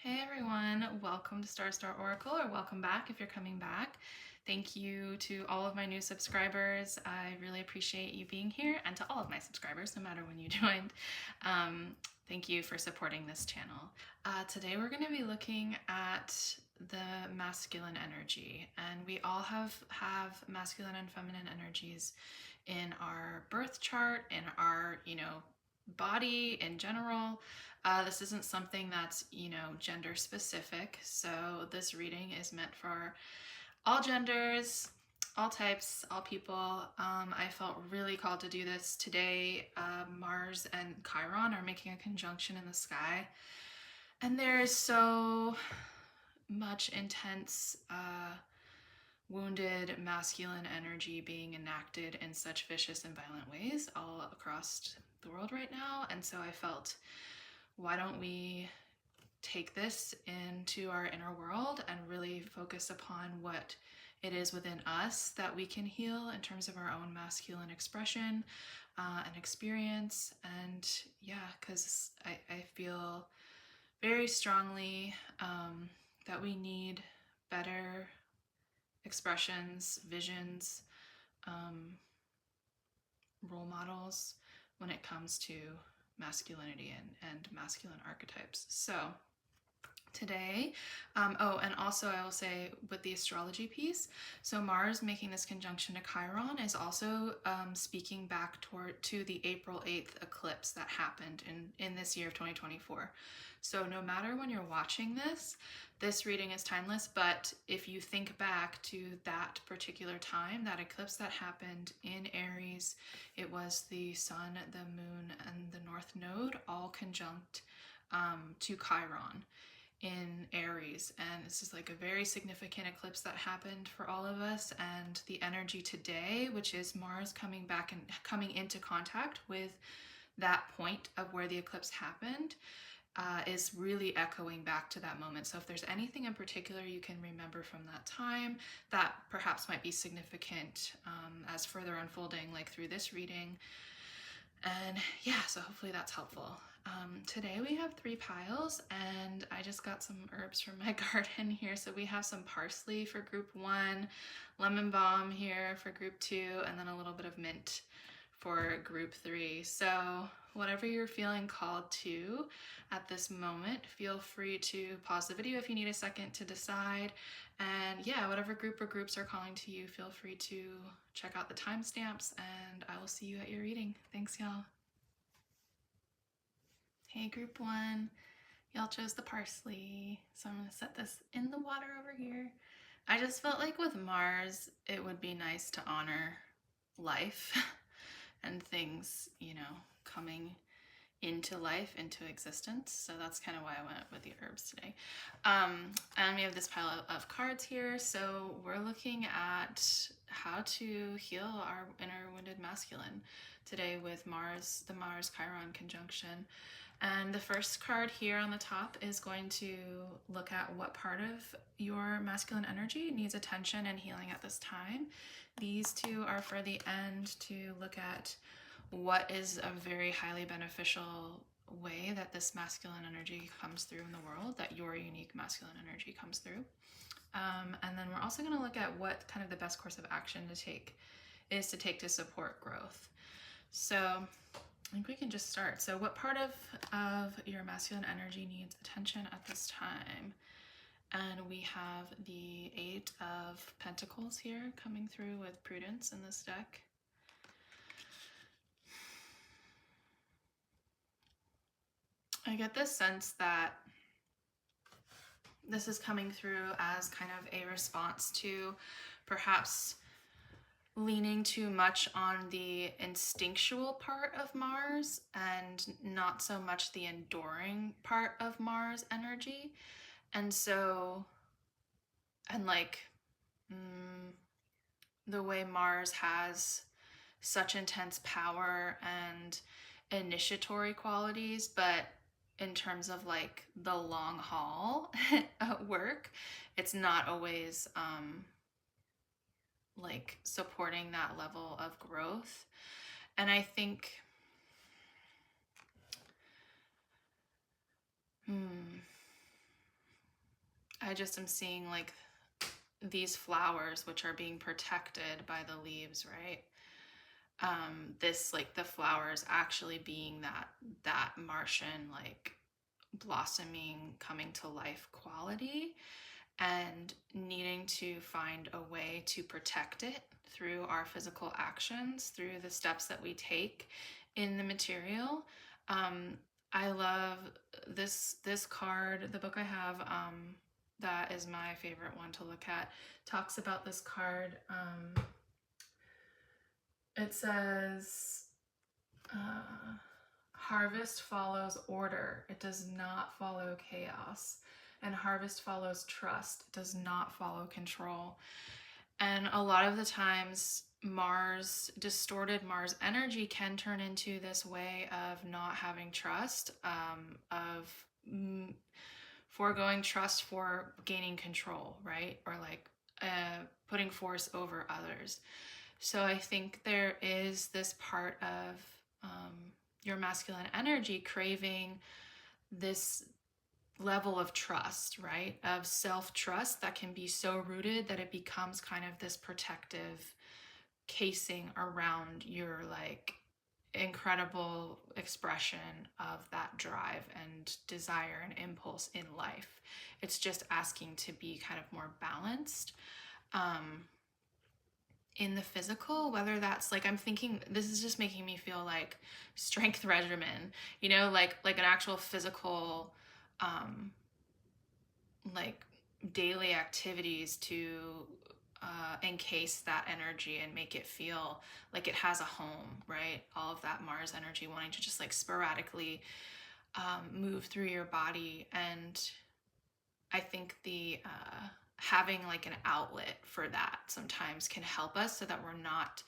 Hey everyone, welcome to Starseed Oracle, or welcome back if you're coming back. Thank you to all of my new subscribers. I really appreciate you being here, and to all of my subscribers, no matter when you joined. Thank you for supporting this channel. Today we're going to be looking at the masculine energy, and we all have masculine and feminine energies in our birth chart, in our, body in general. This isn't something that's, gender specific. So this reading is meant for all genders, all types, all people. I felt really called to do this today. Mars and Chiron are making a conjunction in the sky. And there is so much intense, wounded masculine energy being enacted in such vicious and violent ways all across the world right now. And so I felt, why don't we take this into our inner world and really focus upon what it is within us that we can heal in terms of our own masculine expression and experience. And yeah, because I feel very strongly that we need better expressions, visions, role models when it comes to masculinity and masculine archetypes. So today, oh, and also I will say with the astrology piece, so Mars making this conjunction to Chiron is also speaking back to the April 8th eclipse that happened in this year of 2024. So no matter when you're watching this, this reading is timeless, but if you think back to that particular time, that eclipse that happened in Aries, it was the sun, the moon, and the north node all conjunct to Chiron in Aries, and this is like a very significant eclipse that happened for all of us. And the energy today, which is Mars coming back and coming into contact with that point of where the eclipse happened, is really echoing back to that moment. So if there's anything in particular you can remember from that time that perhaps might be significant as further unfolding, like through this reading. And yeah, so hopefully that's helpful. Today we have 3 piles, and I just got some herbs from my garden here. So we have some parsley for group 1, lemon balm here for group 2, and then a little bit of mint for group 3. So whatever you're feeling called to at this moment, feel free to pause the video if you need a second to decide. And yeah, whatever group or groups are calling to you, feel free to check out the timestamps, and I will see you at your reading. Thanks, y'all. Hey, group 1, y'all chose the parsley, so I'm gonna set this in the water over here. I just felt like with Mars, it would be nice to honor life and things, coming into life, into existence. So that's kind of why I went with the herbs today. And we have this pile of cards here. So we're looking at how to heal our inner wounded masculine today with Mars, the Mars-Chiron conjunction. And the first card here on the top is going to look at what part of your masculine energy needs attention and healing at this time. These 2 are for the end to look at what is a very highly beneficial way that this masculine energy comes through in the world, that your unique masculine energy comes through. And then we're also going to look at what kind of the best course of action to take to support growth. So I think we can just start. So what part of your masculine energy needs attention at this time? And we have the 8 of Pentacles here coming through with Prudence in this deck. I get this sense that this is coming through as kind of a response to perhaps leaning too much on the instinctual part of Mars and not so much the enduring part of Mars energy. And so, and like the way Mars has such intense power and initiatory qualities, but in terms of like the long haul work, it's not always like supporting that level of growth. And I think I just am seeing like these flowers which are being protected by the leaves, right? This like the flowers actually being that Martian like blossoming, coming to life quality, and needing to find a way to protect it through our physical actions, through the steps that we take in the material. I love this card. The book I have, that is my favorite one to look at, talks about this card. It says, harvest follows order. It does not follow chaos. And harvest follows trust. It does not follow control. And a lot of the times, distorted Mars energy can turn into this way of not having trust, of foregoing trust for gaining control, right? Or like putting force over others. So I think there is this part of your masculine energy craving this level of trust, right? Of self-trust that can be so rooted that it becomes kind of this protective casing around your like incredible expression of that drive and desire and impulse in life. It's just asking to be kind of more balanced in the physical, whether that's like, I'm thinking this is just making me feel like strength regimen, you know, like an actual physical like daily activities to encase that energy and make it feel like it has a home, right? All of that Mars energy wanting to just like sporadically move through your body. And I think the having like an outlet for that sometimes can help us, so that we're not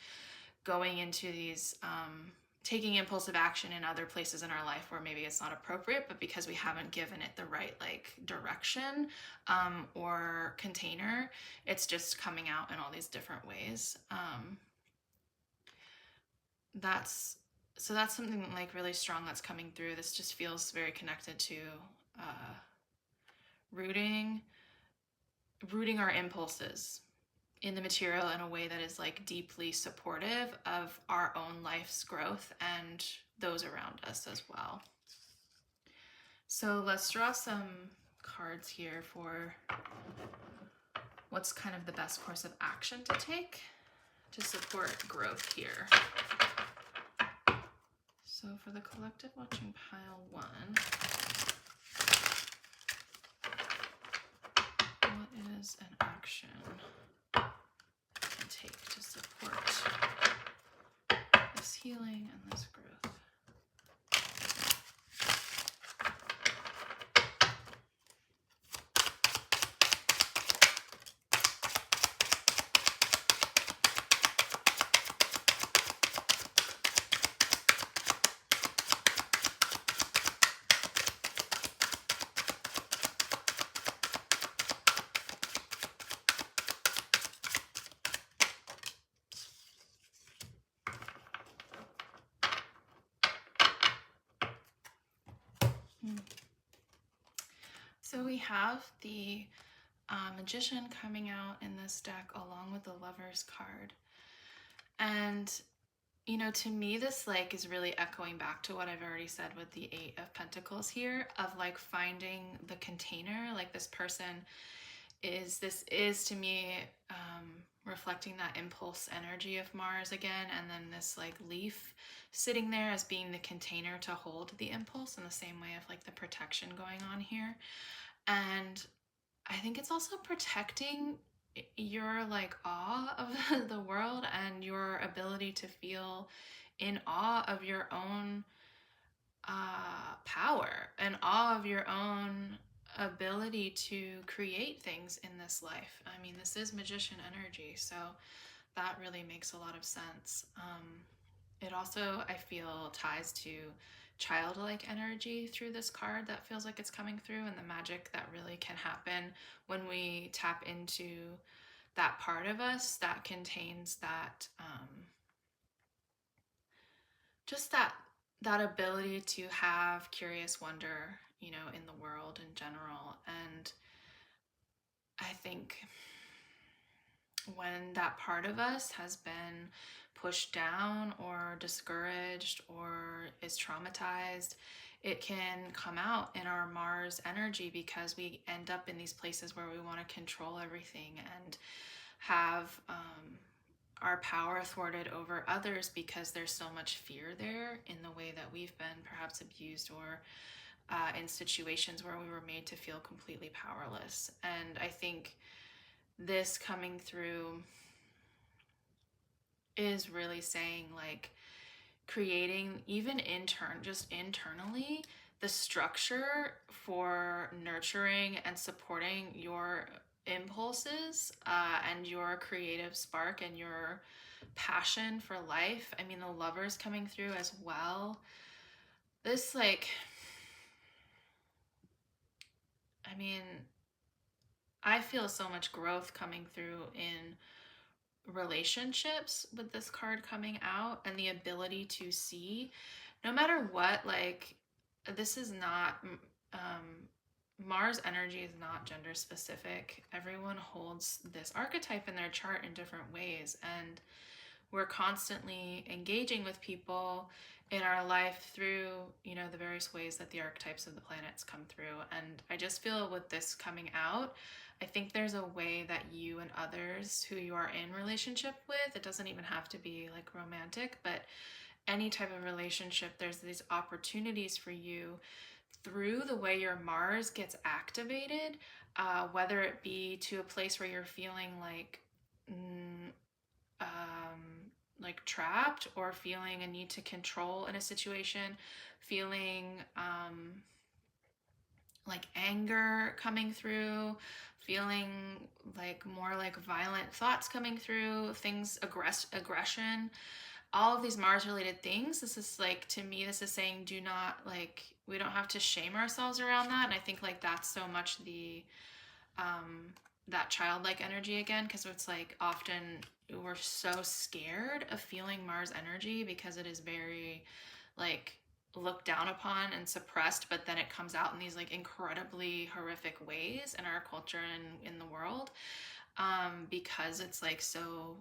going into these taking impulsive action in other places in our life where maybe it's not appropriate, but because we haven't given it the right like direction or container, it's just coming out in all these different ways. That's something like really strong that's coming through. This just feels very connected to rooting our impulses in the material in a way that is like deeply supportive of our own life's growth and those around us as well. So let's draw some cards here for what's kind of the best course of action to take to support growth here. So for the collective watching pile 1, what is an action take to support this healing and this growth? So we have the Magician coming out in this deck along with the Lover's card. And, you know, to me, this like is really echoing back to what I've already said with the 8 of Pentacles here, of like finding the container. Like this person is to me reflecting that impulse energy of Mars again, and then this like leaf sitting there as being the container to hold the impulse in the same way of like the protection going on here. And I think it's also protecting your like awe of the world and your ability to feel in awe of your own power and awe of your own ability to create things in this life. I mean, this is Magician energy, so that really makes a lot of sense. It also, I feel, ties to childlike energy through this card that feels like it's coming through, and the magic that really can happen when we tap into that part of us that contains that just that ability to have curious wonder, you know, in the world in general. And I think when that part of us has been pushed down or discouraged or is traumatized, it can come out in our Mars energy, because we end up in these places where we want to control everything and have our power thwarted over others, because there's so much fear there in the way that we've been perhaps abused, or in situations where we were made to feel completely powerless. And I think this coming through is really saying, like, creating even just internally, the structure for nurturing and supporting your impulses and your creative spark and your passion for life. I mean, the Lovers coming through as well. This, like, I mean, I feel so much growth coming through in relationships with this card coming out, and the ability to see, no matter what, like, this is not Mars energy is not gender specific. Everyone holds this archetype in their chart in different ways, and we're constantly engaging with people in our life through, the various ways that the archetypes of the planets come through. And I just feel with this coming out, I think there's a way that you and others who you are in relationship with, it doesn't even have to be like romantic, but any type of relationship, there's these opportunities for you through the way your Mars gets activated, whether it be to a place where you're feeling like trapped, or feeling a need to control in a situation, feeling like anger coming through, feeling like more like violent thoughts coming through, things, aggression, all of these Mars related things. This is like, to me, this is saying, do not, like, we don't have to shame ourselves around that. And I think like that's so much the that childlike energy again, because it's like often we're so scared of feeling Mars energy because it is very like looked down upon and suppressed, but then it comes out in these like incredibly horrific ways in our culture and in the world, because it's like so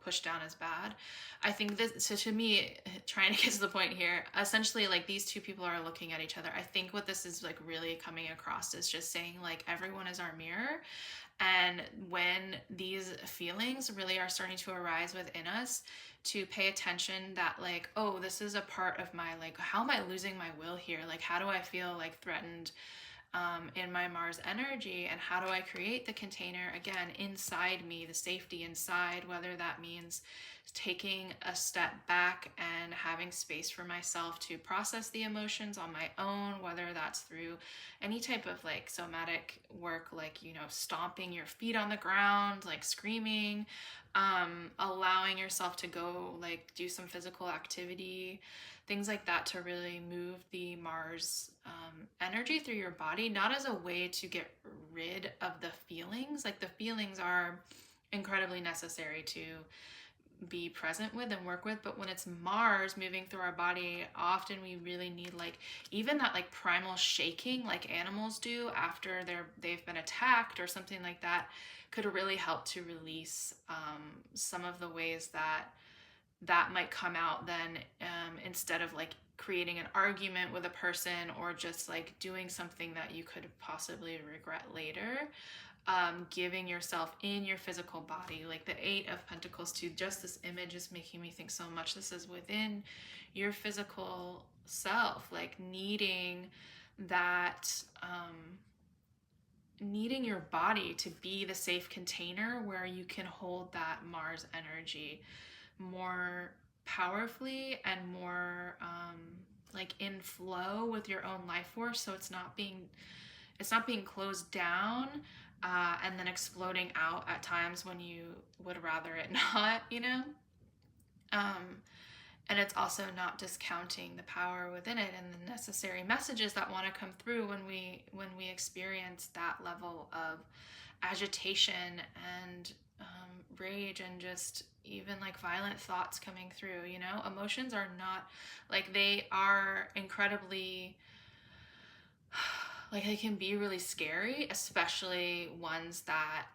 pushed down as bad. I think this, so to me, trying to get to the point here, essentially like these two people are looking at each other. I think what this is like really coming across is just saying, like, everyone is our mirror. And when these feelings really are starting to arise within us, to pay attention that, like, oh, this is a part of my, like, how am I losing my will here? Like, how do I feel like threatened in my Mars energy, and how do I create the container again inside me, the safety inside, whether that means taking a step back and having space for myself to process the emotions on my own, whether that's through any type of like somatic work, like, stomping your feet on the ground, like screaming, allowing yourself to go like do some physical activity, things like that, to really move the Mars energy through your body, not as a way to get rid of the feelings. Like, the feelings are incredibly necessary to be present with and work with, but when it's Mars moving through our body, often we really need, like, even that like primal shaking like animals do after they've been attacked or something like that, could really help to release some of the ways that might come out then, instead of like creating an argument with a person, or just like doing something that you could possibly regret later. Giving yourself in your physical body, like the 8 of Pentacles too, just this image is making me think so much. This is within your physical self, like needing that, needing your body to be the safe container where you can hold that Mars energy more powerfully and more like in flow with your own life force, so it's not being closed down and then exploding out at times when you would rather it not, and it's also not discounting the power within it and the necessary messages that want to come through when we experience that level of agitation and rage, and just even like violent thoughts coming through. Emotions are not, like, they are incredibly like they can be really scary, especially ones that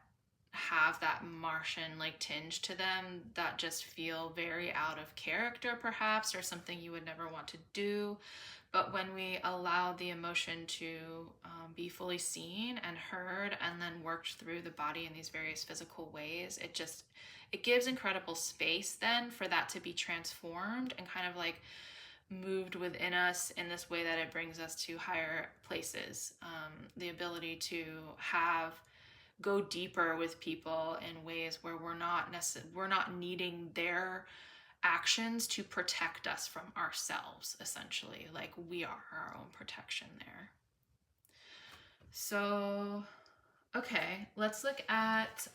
have that Martian like tinge to them, that just feel very out of character perhaps, or something you would never want to do. But when we allow the emotion to be fully seen and heard and then worked through the body in these various physical ways, it gives incredible space then for that to be transformed and kind of like moved within us in this way that it brings us to higher places. The ability to go deeper with people in ways where we're not needing their actions to protect us from ourselves, essentially. Like we are our own protection there. So, okay, let's look at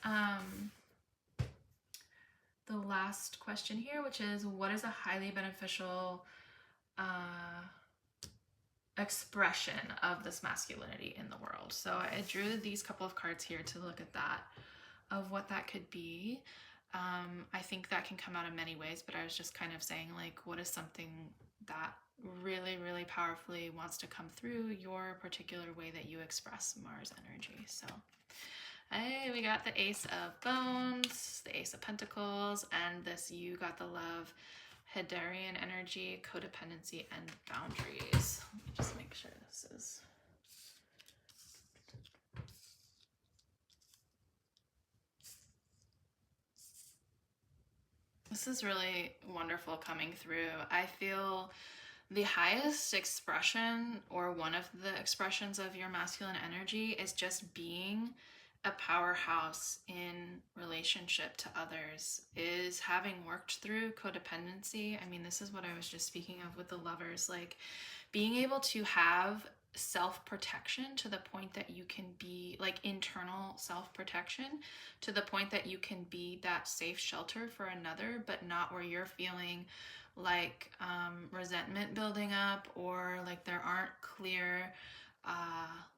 the last question here, which is, what is a highly beneficial expression of this masculinity in the world? So I drew these couple of cards here to look at that, of what that could be. I think that can come out in many ways, but I was just kind of saying, like, what is something that really, really powerfully wants to come through your particular way that you express Mars energy? So, hey, we got the Ace of Bones, the Ace of Pentacles, and this, you got the Love, Hedarian energy, codependency, and boundaries. Let me just make sure this is... This is really wonderful coming through. I feel the highest expression, or one of the expressions of your masculine energy, is just being a powerhouse in relationship to others, is having worked through codependency. I mean, this is what I was just speaking of with the Lovers, like being able to have self-protection to the point that you can be like internal self-protection to the point that you can be that safe shelter for another, but not where you're feeling like resentment building up, or like there aren't clear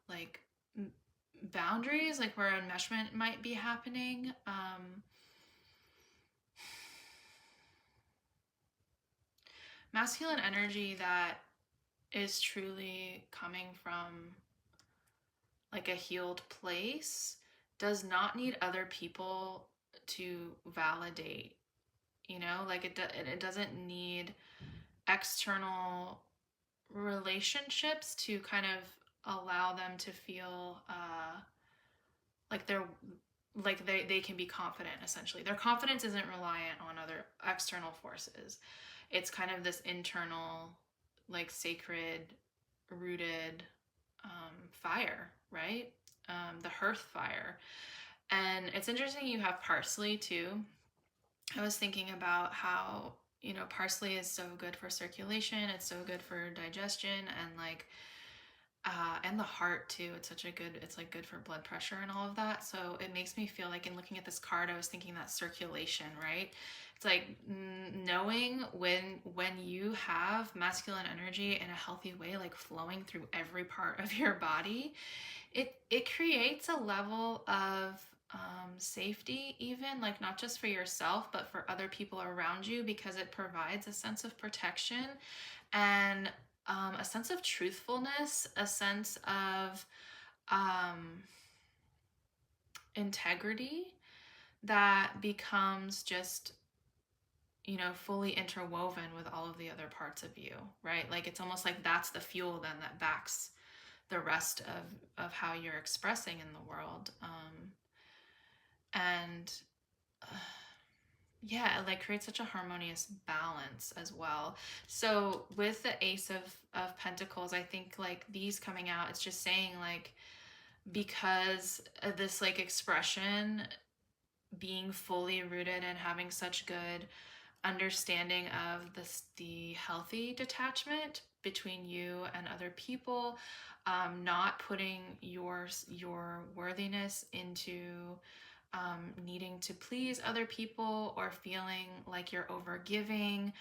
like boundaries, like where enmeshment might be happening. Masculine energy that is truly coming from like a healed place does not need other people to validate, you know, like it doesn't need external relationships to kind of allow them to feel like they can be confident. Essentially, their confidence isn't reliant on other external forces. It's kind of this internal, like sacred rooted fire, right? The hearth fire. And it's interesting you have parsley too. I was thinking about how, you know, parsley is so good for circulation, it's so good for digestion, and like and the heart too. It's like good for blood pressure and all of that. So it makes me feel like, in looking at this card, I was thinking that circulation, right? It's like knowing when you have masculine energy in a healthy way, like flowing through every part of your body, it creates a level of safety, even like not just for yourself but for other people around you, because it provides a sense of protection and a sense of truthfulness, a sense of integrity that becomes just, you know, fully interwoven with all of the other parts of you, right? Like it's almost like that's the fuel then that backs the rest of how you're expressing in the world. And yeah, it like creates such a harmonious balance as well. So with the Ace of Pentacles, I think like these coming out, it's just saying like, because of this like expression being fully rooted and having such good understanding of the healthy detachment between you and other people, not putting your worthiness into needing to please other people or feeling like you're overgiving.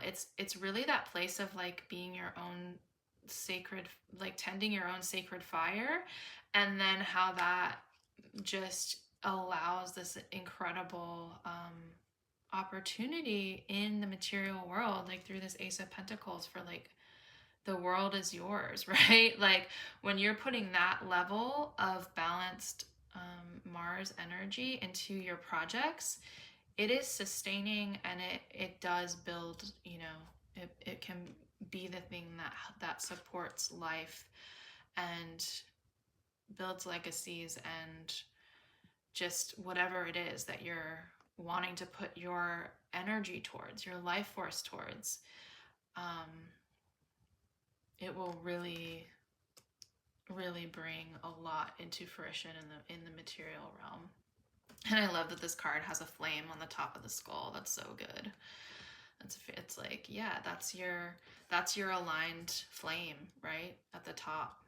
It's really that place of like being your own sacred, like tending your own sacred fire, and then how that just allows this incredible opportunity in the material world, like through this Ace of Pentacles, for like the world is yours, right? Like when you're putting that level of balanced Mars energy into your projects, it is sustaining, and it does build, you know, it can be the thing that supports life and builds legacies and just whatever it is that you're wanting to put your energy towards, your life force towards. It will really, really bring a lot into fruition in the material realm. And I love that this card has a flame on the top of the skull. That's so good. It's like, yeah, that's your aligned flame, right? At the top.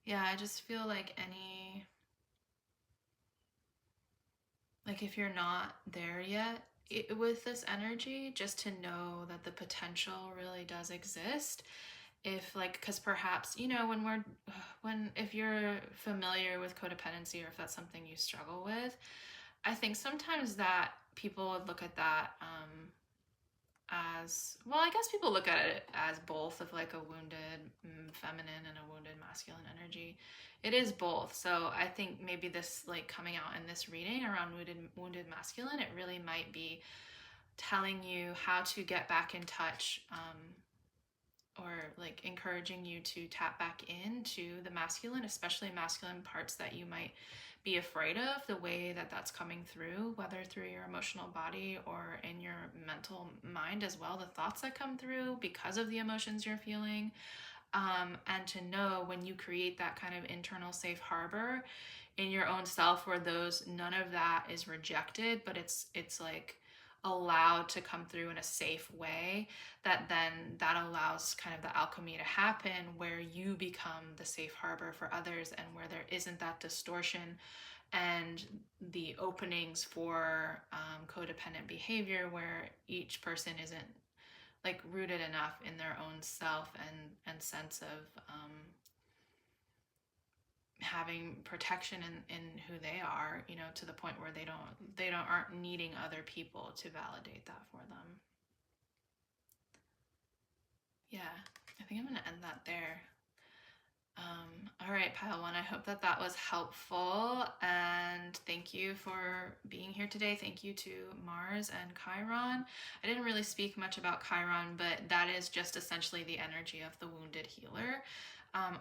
Yeah, I just feel like if you're not there yet with this energy, just to know that the potential really does exist. Because perhaps, you know, if you're familiar with codependency, or if that's something you struggle with, I think sometimes that people would look at that as, well, I guess people look at it as both, of like a wounded feminine and a wounded masculine energy. It is both. So I think maybe this, like, coming out in this reading around wounded masculine, it really might be telling you how to get back in touch, or like encouraging you to tap back into the masculine, especially masculine parts that you might be afraid of, the way that that's coming through, whether through your emotional body or in your mental mind as well, the thoughts that come through because of the emotions you're feeling. And to know when you create that kind of internal safe harbor in your own self, where none of that is rejected, but it's like allowed to come through in a safe way, that allows kind of the alchemy to happen, where you become the safe harbor for others, and where there isn't that distortion and the openings for codependent behavior, where each person isn't like rooted enough in their own self and sense of having protection in who they are, you know, to the point where they aren't needing other people to validate that for them. Yeah, I think I'm gonna end that there. All right, pile one, I hope that was helpful, and thank you for being here today. Thank you to Mars and Chiron. I didn't really speak much about Chiron, but that is just essentially the energy of the wounded healer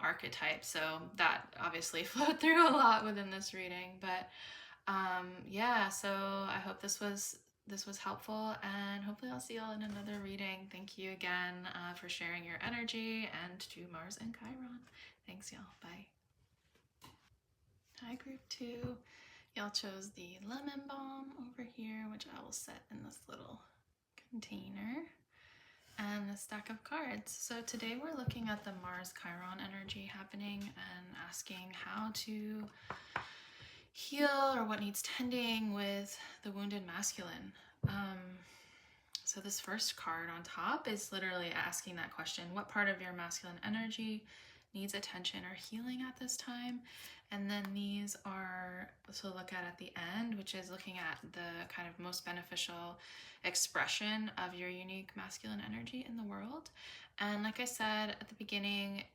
archetype, so that obviously flowed through a lot within this reading. But yeah, so I hope this was helpful, and hopefully I'll see y'all in another reading. Thank you again for sharing your energy, and to Mars and Chiron. Thanks, y'all. Bye. Hi, group 2. Y'all chose the lemon balm over here, which I will set in this little container, and the stack of cards. So today we're looking at the Mars Chiron energy happening and asking how to heal, or what needs tending with the wounded masculine. So this first card on top is literally asking that question: what part of your masculine energy needs attention or healing at this time? And then these are to look at the end, which is looking at the kind of most beneficial expression of your unique masculine energy in the world. And like I said at the beginning,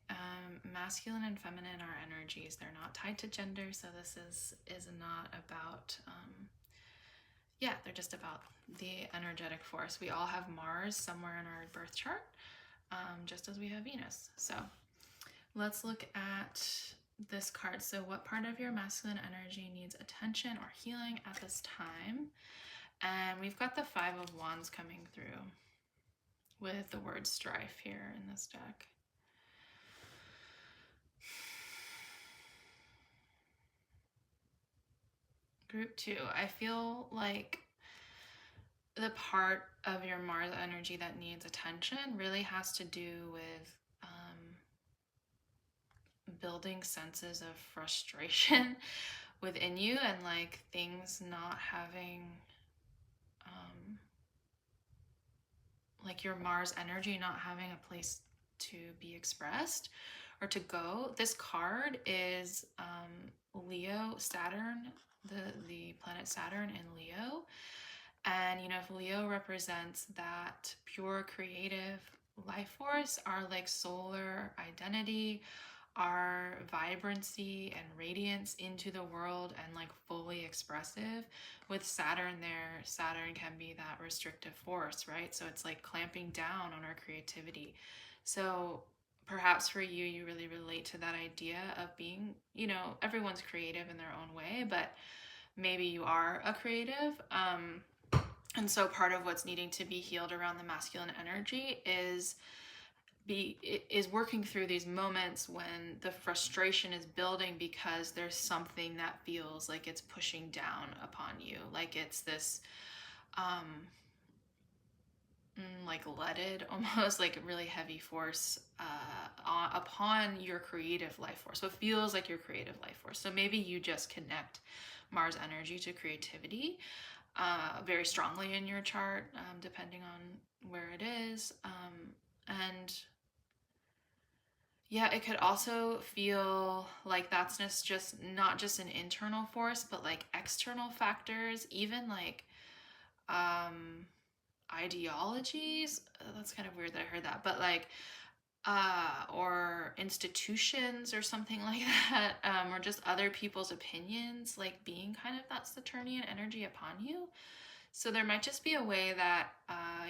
masculine and feminine are energies. They're not tied to gender, so this is not about they're just about the energetic force. We all have Mars somewhere in our birth chart, just as we have Venus. So let's look at this card. So what part of your masculine energy needs attention or healing at this time? And we've got the 5 of Wands coming through with the word strife here in this deck. Group 2, I feel like the part of your Mars energy that needs attention really has to do with building senses of frustration within you, and like things not having like your Mars energy not having a place to be expressed, or to go. This card is Leo, Saturn, the planet Saturn in Leo. And, you know, if Leo represents that pure creative life force, our like solar identity, our vibrancy and radiance into the world and like fully expressive, with Saturn there, Saturn can be that restrictive force, right? So it's like clamping down on our creativity. So perhaps for you, you really relate to that idea of being, you know, everyone's creative in their own way, but maybe you are a creative. And so part of what's needing to be healed around the masculine energy is working through these moments when the frustration is building because there's something that feels like it's pushing down upon you, like it's this like leaded, almost like a really heavy force upon your creative life force. So it feels like your creative life force. So maybe you just connect Mars energy to creativity very strongly in your chart, depending on where it is. And yeah, it could also feel like that's just not just an internal force, but like external factors, even like ideologies. That's kind of weird that I heard that, but like or institutions or something like that, or just other people's opinions, like being kind of that Saturnian energy upon you. So there might just be a way that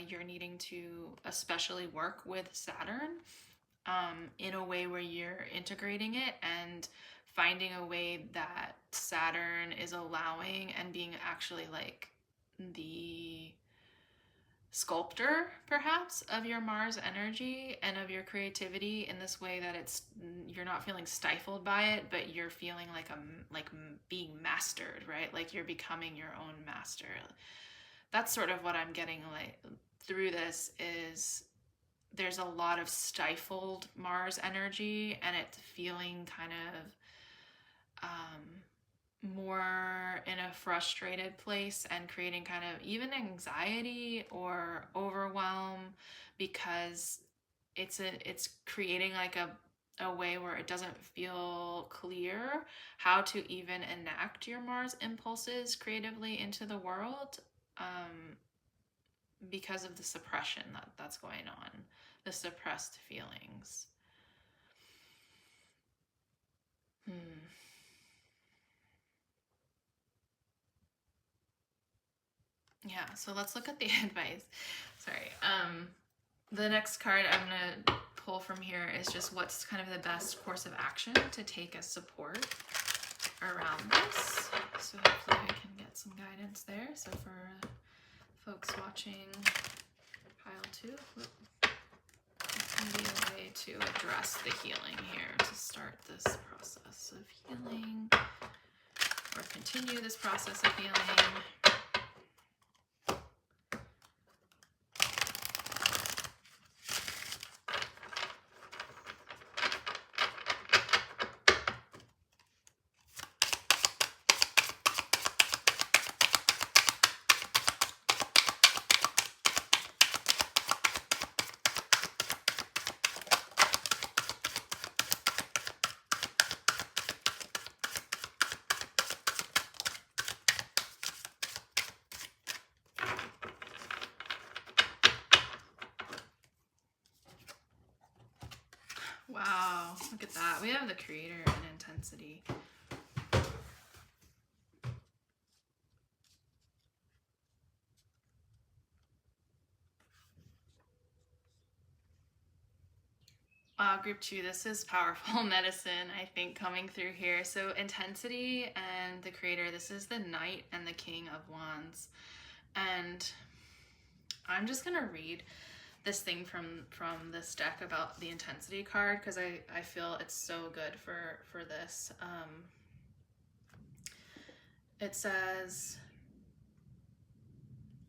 you're needing to especially work with Saturn in a way where you're integrating it and finding a way that Saturn is allowing and being actually like the sculptor perhaps of your Mars energy and of your creativity in this way that it's you're not feeling stifled by it, but you're feeling like being mastered, right? Like you're becoming your own master. That's sort of what I'm getting like through this is there's a lot of stifled Mars energy and it's feeling kind of more in a frustrated place and creating kind of even anxiety or overwhelm because it's creating like a way where it doesn't feel clear how to even enact your Mars impulses creatively into the world because of the suppression that's going on, the suppressed feelings. Yeah, so let's look at the advice. Sorry. The next card I'm going to pull from here is just what's kind of the best course of action to take as support around this. So hopefully I can get some guidance there. So for folks watching pile 2, this can be a way to address the healing here, to start this process of healing or continue this process of healing. Wow, look at that. We have the creator and intensity. Group 2, this is powerful medicine, I think, coming through here. So intensity and the creator, this is the Knight and the King of Wands. And I'm just going to read this thing from this deck about the intensity card because I feel it's so good for this. It says,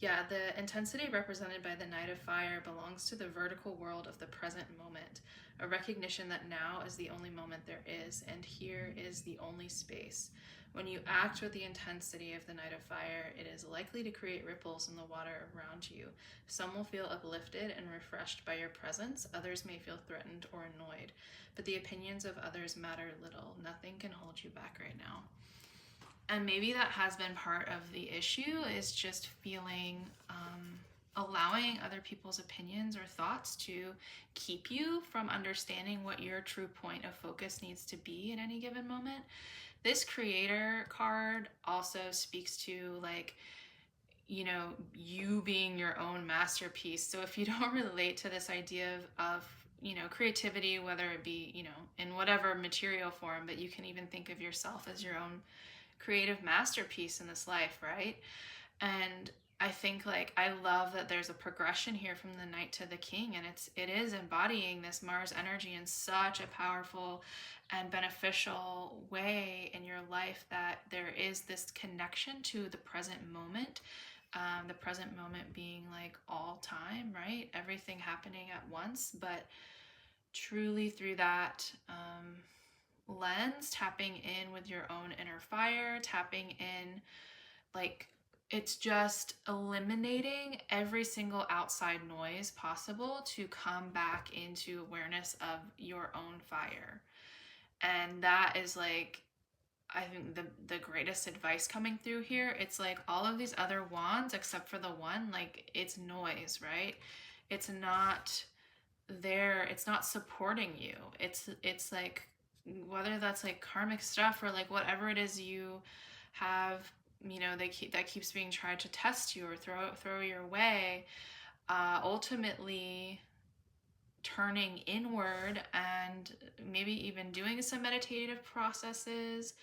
Yeah, the intensity represented by the Knight of Fire belongs to the vertical world of the present moment, a recognition that now is the only moment there is, and here is the only space. When you act with the intensity of the Knight of Fire, it is likely to create ripples in the water around you. Some will feel uplifted and refreshed by your presence, others may feel threatened or annoyed. But the opinions of others matter little. Nothing can hold you back right now. And maybe that has been part of the issue, is just feeling allowing other people's opinions or thoughts to keep you from understanding what your true point of focus needs to be in any given moment. This creator card also speaks to, like, you know, you being your own masterpiece. So if you don't relate to this idea of you know, creativity, whether it be, you know, in whatever material form, but you can even think of yourself as your own creative masterpiece in this life, right? And I think, like, I love that there's a progression here from the Knight to the King, and it is embodying this Mars energy in such a powerful and beneficial way in your life, that there is this connection to the present moment. The present moment being like all time, right? Everything happening at once, but truly through that lens, tapping in with your own inner fire, tapping in, like, it's just eliminating every single outside noise possible to come back into awareness of your own fire. And that is, like, I think the greatest advice coming through here. It's like all of these other wands, except for the one, like, it's noise, right? It's not there, it's not supporting you. It's like, whether that's like karmic stuff or like whatever it is you have, you know, that keeps being tried to test you or throw your way, ultimately turning inward and maybe even doing some meditative processes.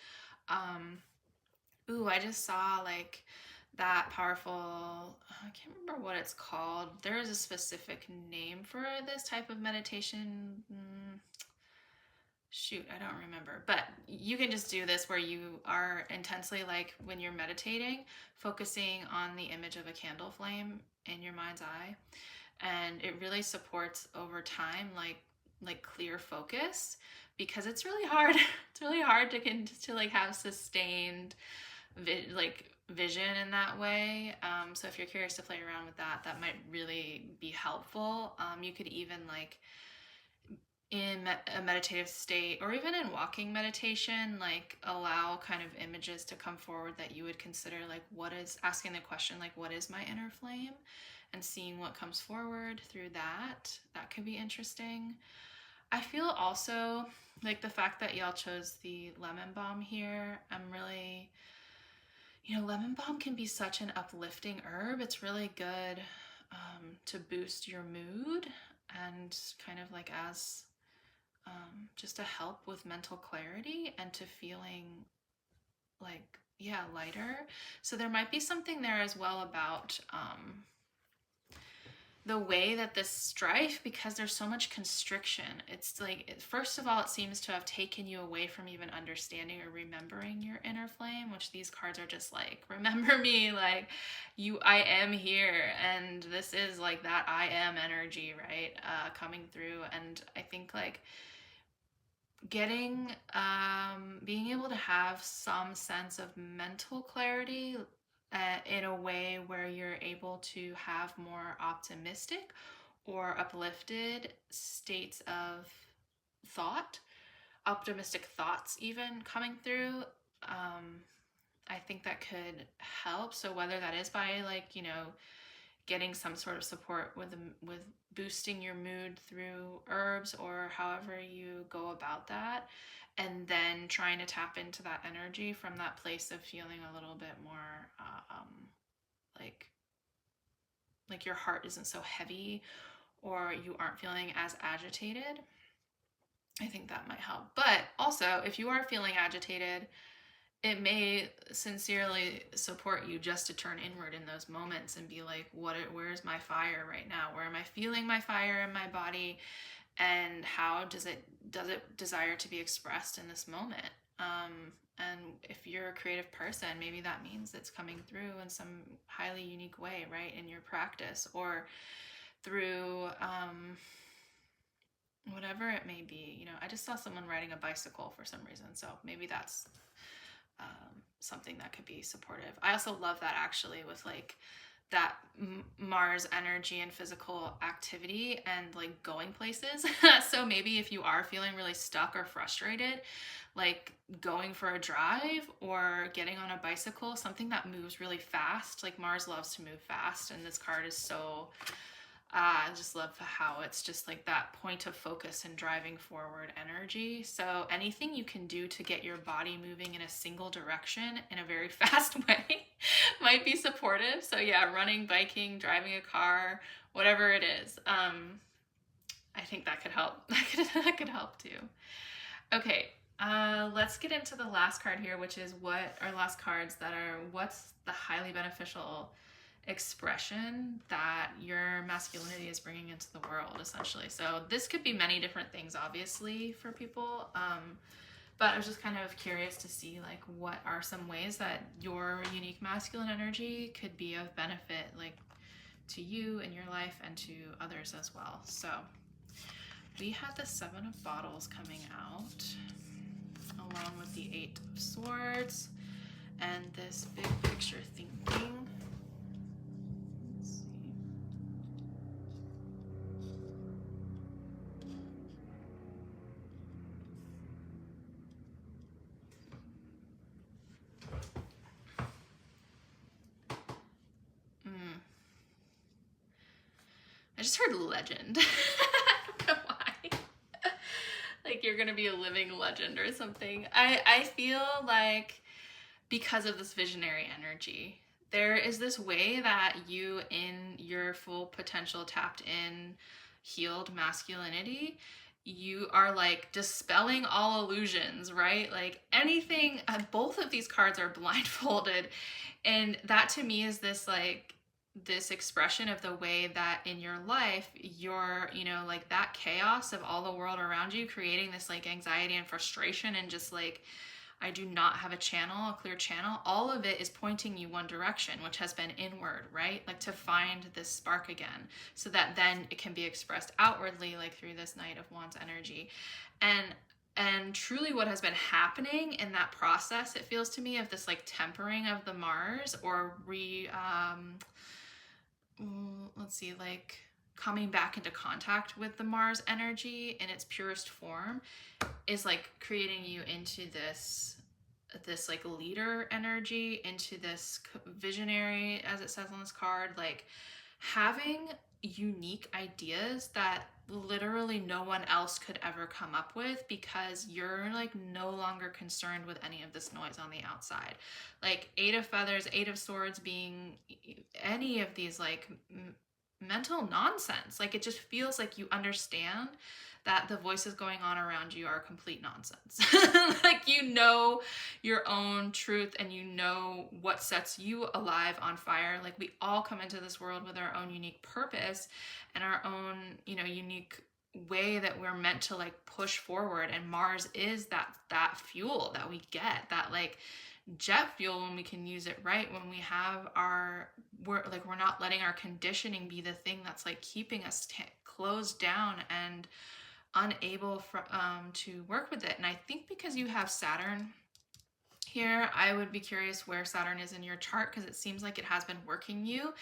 I just saw, like, that powerful, I can't remember what it's called. There is a specific name for this type of meditation. Shoot, I don't remember. But you can just do this where you are intensely, like, when you're meditating, focusing on the image of a candle flame in your mind's eye. And it really supports over time, like clear focus, because it's really hard. It's really hard to like have sustained vision in that way. So if you're curious to play around with that, that might really be helpful. You could even, like, in a meditative state, or even in walking meditation, like, allow kind of images to come forward that you would consider, like, asking the question, like, what is my inner flame, and seeing what comes forward through that. That could be interesting. I feel also like the fact that y'all chose the lemon balm here, I'm really, you know, lemon balm can be such an uplifting herb. It's really good to boost your mood, and kind of like as just to help with mental clarity and to feeling like, yeah, lighter. So there might be something there as well about the way that this strife, because there's so much constriction, it's like, first of all, it seems to have taken you away from even understanding or remembering your inner flame, which these cards are just like, remember me, like, I am here, and this is like that I am energy, right? Coming through. And I think, like, getting being able to have some sense of mental clarity in a way where you're able to have more optimistic or uplifted states of thought, optimistic thoughts even coming through. I think that could help. So whether that is by, like, you know, getting some sort of support with boosting your mood through herbs, or however you go about that, and then trying to tap into that energy from that place of feeling a little bit more like your heart isn't so heavy, or you aren't feeling as agitated. I think that might help. But also, if you are feeling agitated, it may sincerely support you just to turn inward in those moments and be like, where's my fire right now? Where am I feeling my fire in my body? And how does it desire to be expressed in this moment? And if you're a creative person, maybe that means it's coming through in some highly unique way, right? In your practice or through whatever it may be. You know, I just saw someone riding a bicycle for some reason. So maybe that's something that could be supportive. I also love that actually with like that Mars energy and physical activity and like going places. So maybe if you are feeling really stuck or frustrated, like going for a drive or getting on a bicycle, something that moves really fast. Like Mars loves to move fast, and this card is so I just love how it's just like that point of focus and driving forward energy. So anything you can do to get your body moving in a single direction in a very fast way might be supportive. So yeah, running, biking, driving a car, whatever it is. I think that could help. That could help too. Okay, let's get into the last card here, which is what our last cards that are what's the highly beneficial expression that your masculinity is bringing into the world, essentially. So this could be many different things, obviously, for people. But I was just kind of curious to see like what are some ways that your unique masculine energy could be of benefit, like to you in your life and to others as well. So we had the 7 of Bottles coming out along with the 8 of Swords and this big picture thinking. I just heard legend. I don't know why. Like you're gonna be a living legend or something. I feel like because of this visionary energy, there is this way that you, in your full potential, tapped in, healed masculinity, you are like dispelling all illusions, right? Like anything, both of these cards are blindfolded. And that to me is this like this expression of the way that in your life you're, you know, like that chaos of all the world around you creating this like anxiety and frustration and just like I do not have a channel, a clear channel. All of it is pointing you one direction, which has been inward, right? Like to find this spark again so that then it can be expressed outwardly, like through this Knight of Wands energy. And truly what has been happening in that process, it feels to me, of this like tempering of the Mars or let's see, like coming back into contact with the Mars energy in its purest form is like creating you into this like leader energy, into this visionary, as it says on this card, like having unique ideas that literally no one else could ever come up with because you're like no longer concerned with any of this noise on the outside. Like 8 of Feathers, 8 of Swords being any of these like mental nonsense. Like it just feels like you understand that the voices going on around you are complete nonsense. Like you know your own truth and you know what sets you alive on fire. Like we all come into this world with our own unique purpose and our own, you know, unique way that we're meant to like push forward, and Mars is that fuel that we get, that like jet fuel when we can use it right, when we have we're not letting our conditioning be the thing that's like keeping us closed down and unable to work with it. And I think because you have Saturn here, I would be curious where Saturn is in your chart, because it seems like it has been working you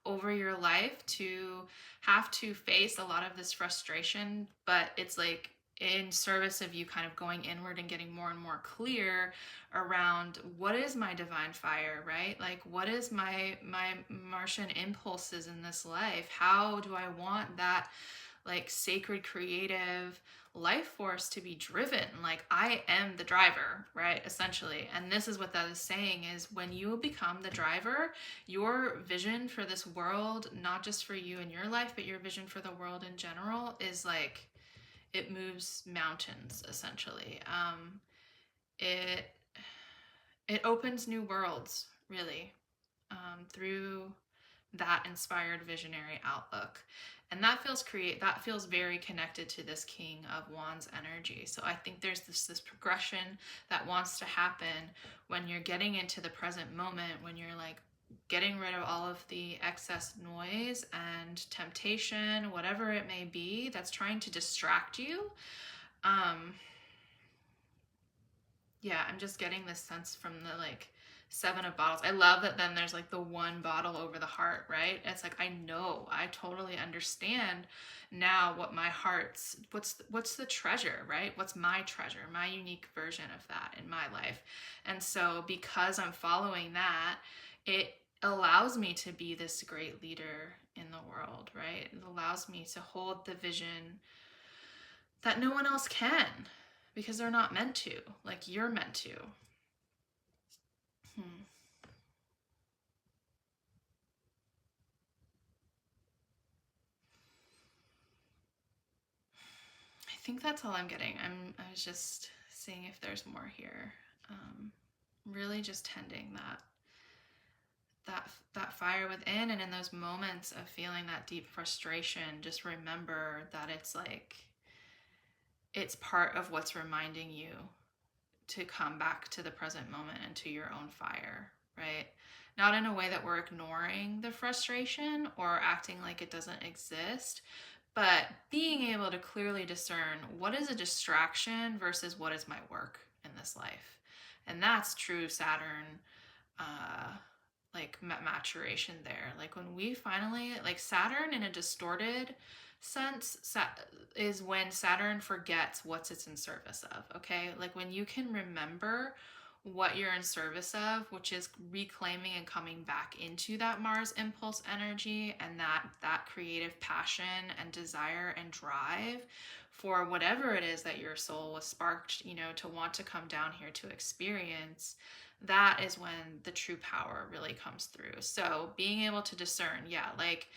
over your life to have to face a lot of this frustration, but it's like in service of you kind of going inward and getting more and more clear around what is my divine fire, right? Like what is my Martian impulses in this life? How do I want that like sacred creative life force to be driven? Like I am the driver, right? Essentially. And this is what that is saying, is when you become the driver, your vision for this world, not just for you and your life, but your vision for the world in general, is like it moves mountains, essentially. It opens new worlds, really, through that inspired visionary outlook. And that feels very connected to this King of Wands energy. So I think there's this progression that wants to happen when you're getting into the present moment, when you're like getting rid of all of the excess noise and temptation, whatever it may be, that's trying to distract you. Yeah, I'm just getting this sense from the like 7 of bottles. I love that then there's like the 1 bottle over the heart, right? It's like, I totally understand now what my heart's, what's the treasure, right? What's my treasure, my unique version of that in my life. And so because I'm following that, it allows me to be this great leader in the world, right? It allows me to hold the vision that no one else can, because they're not meant to, like you're meant to. I think that's all I'm getting. I was just seeing if there's more here. Really just tending that fire within, and in those moments of feeling that deep frustration, just remember that it's like, it's part of what's reminding you to come back to the present moment and to your own fire, right? Not in a way that we're ignoring the frustration or acting like it doesn't exist, but being able to clearly discern what is a distraction versus what is my work in this life. And that's true Saturn, like maturation there. Like when we finally, like Saturn in a distorted sense is when Saturn forgets what it's in service of, okay? Like when you can remember what you're in service of, which is reclaiming and coming back into that Mars impulse energy and that creative passion and desire and drive for whatever it is that your soul was sparked, you know, to want to come down here to experience. That is when the true power really comes through. So being able to discern, yeah, like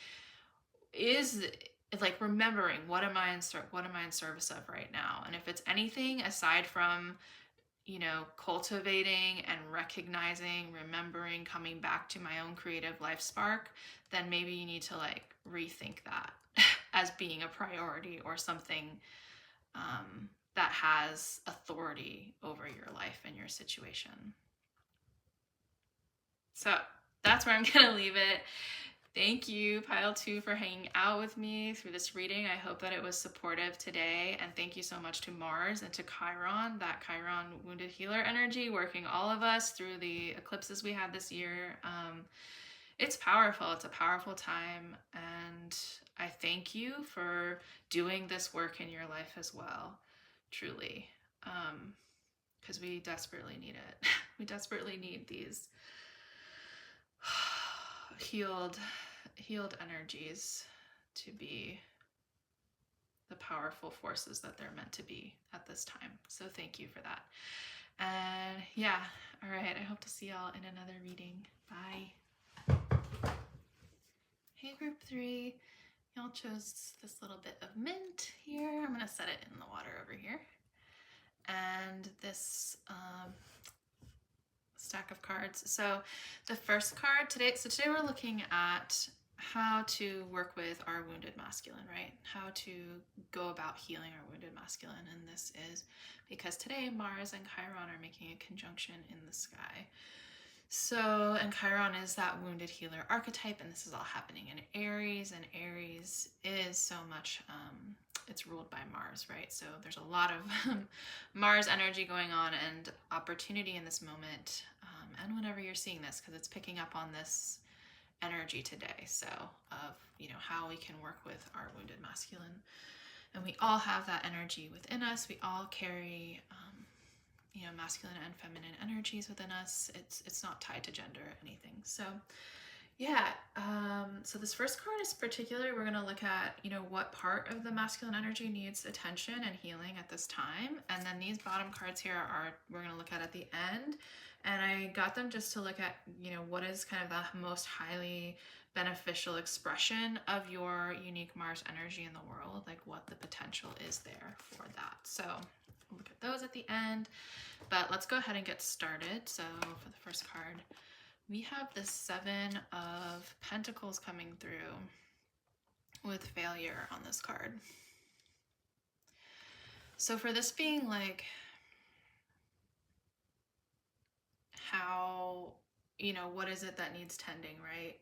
is like remembering what am I in service of right now, and if it's anything aside from, you know, cultivating and recognizing, remembering, coming back to my own creative life spark, then maybe you need to like rethink that as being a priority or something that has authority over your life and your situation. So that's where I'm gonna leave it. Thank you, Pile 2, for hanging out with me through this reading. I hope that it was supportive today. And thank you so much to Mars and to Chiron, that Chiron wounded healer energy, working all of us through the eclipses we had this year. It's powerful. It's a powerful time. And I thank you for doing this work in your life as well, truly. Because we desperately need it. We desperately need these healed energies to be the powerful forces that they're meant to be at this time. So thank you for that. And yeah, all right, I hope to see y'all in another reading. Bye. Hey group 3, y'all chose this little bit of mint here. I'm gonna set it in the water over here. And this stack of cards. So the first card today, today we're looking at how to work with our wounded masculine, right? How to go about healing our wounded masculine. And this is because today Mars and Chiron are making a conjunction in the sky. So, and Chiron is that wounded healer archetype, and this is all happening in Aries, and Aries is so much, it's ruled by Mars, right? So there's a lot of Mars energy going on and opportunity in this moment, and whenever you're seeing this, because it's picking up on this energy today. So of, you know, how we can work with our wounded masculine, and we all have that energy within us. We all carry, you know, masculine and feminine energies within us. It's not tied to gender or anything. So yeah, so this first card is particular. We're going to look at, you know, what part of the masculine energy needs attention and healing at this time. And then these bottom cards here we're going to look at the end. And I got them just to look at, you know, what is kind of the most highly beneficial expression of your unique Mars energy in the world, like what the potential is there for that. So we'll look at those at the end, but let's go ahead and get started. So for the first card, We have the Seven of Pentacles coming through with failure on this card. So for this being like how, you know, what is it that needs tending, right?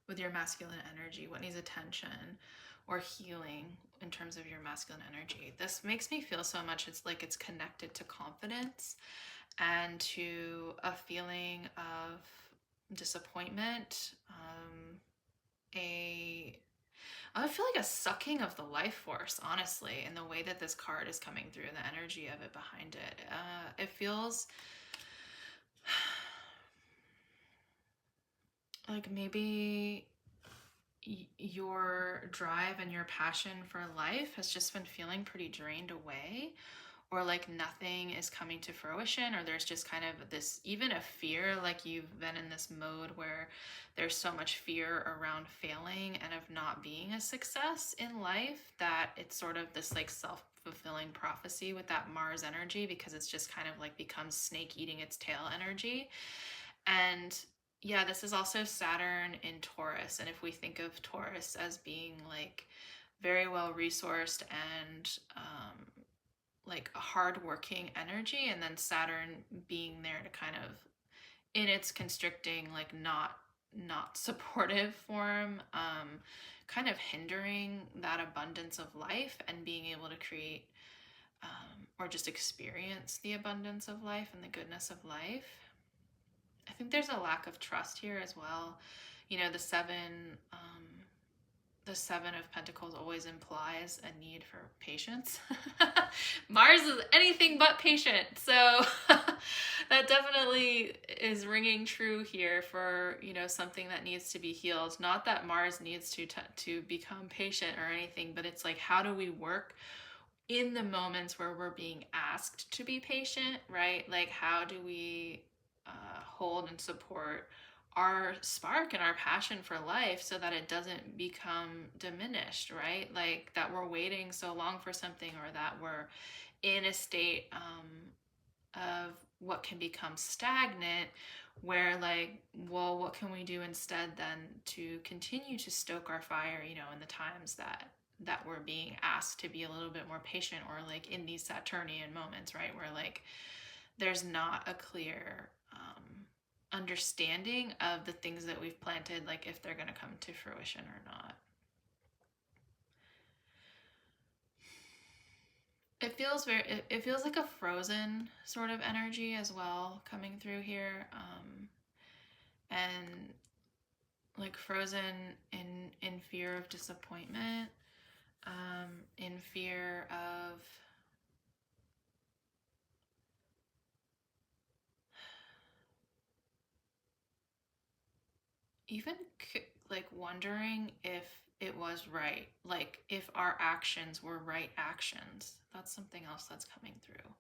With your masculine energy, what needs attention or healing in terms of your masculine energy? This makes me feel so much, it's like it's connected to confidence and to a feeling of disappointment, I feel like a sucking of the life force, honestly, in the way that this card is coming through and the energy of it behind it. It feels like maybe your drive and your passion for life has just been feeling pretty drained away, or like nothing is coming to fruition, or there's just kind of this, even a fear, like you've been in this mode where there's so much fear around failing and of not being a success in life, that it's sort of this like self-fulfilling prophecy with that Mars energy, because it's just kind of like becomes snake eating its tail energy. And yeah, this is also Saturn in Taurus. And if we think of Taurus as being like very well resourced and like a hardworking energy, and then Saturn being there to kind of, in its constricting, like not supportive form, kind of hindering that abundance of life and being able to create or just experience the abundance of life and the goodness of life. I think there's a lack of trust here as well. You know, the seven of Pentacles always implies a need for patience. Mars is anything but patient, so that definitely is ringing true here for, you know, something that needs to be healed. Not that Mars needs to become patient or anything, but it's like, how do we work in the moments where we're being asked to be patient, right? Like, how do we hold and support our spark and our passion for life so that it doesn't become diminished, right? Like that we're waiting so long for something, or that we're in a state of what can become stagnant, where like, well, what can we do instead then to continue to stoke our fire, you know, in the times that we're being asked to be a little bit more patient, or like in these Saturnian moments, right, where like there's not a clear understanding of the things that we've planted, like if they're going to come to fruition or not. It feels like a frozen sort of energy as well coming through here, and like frozen in fear of disappointment, in fear of even like wondering if it was right, like if our actions were right actions. That's something else that's coming through.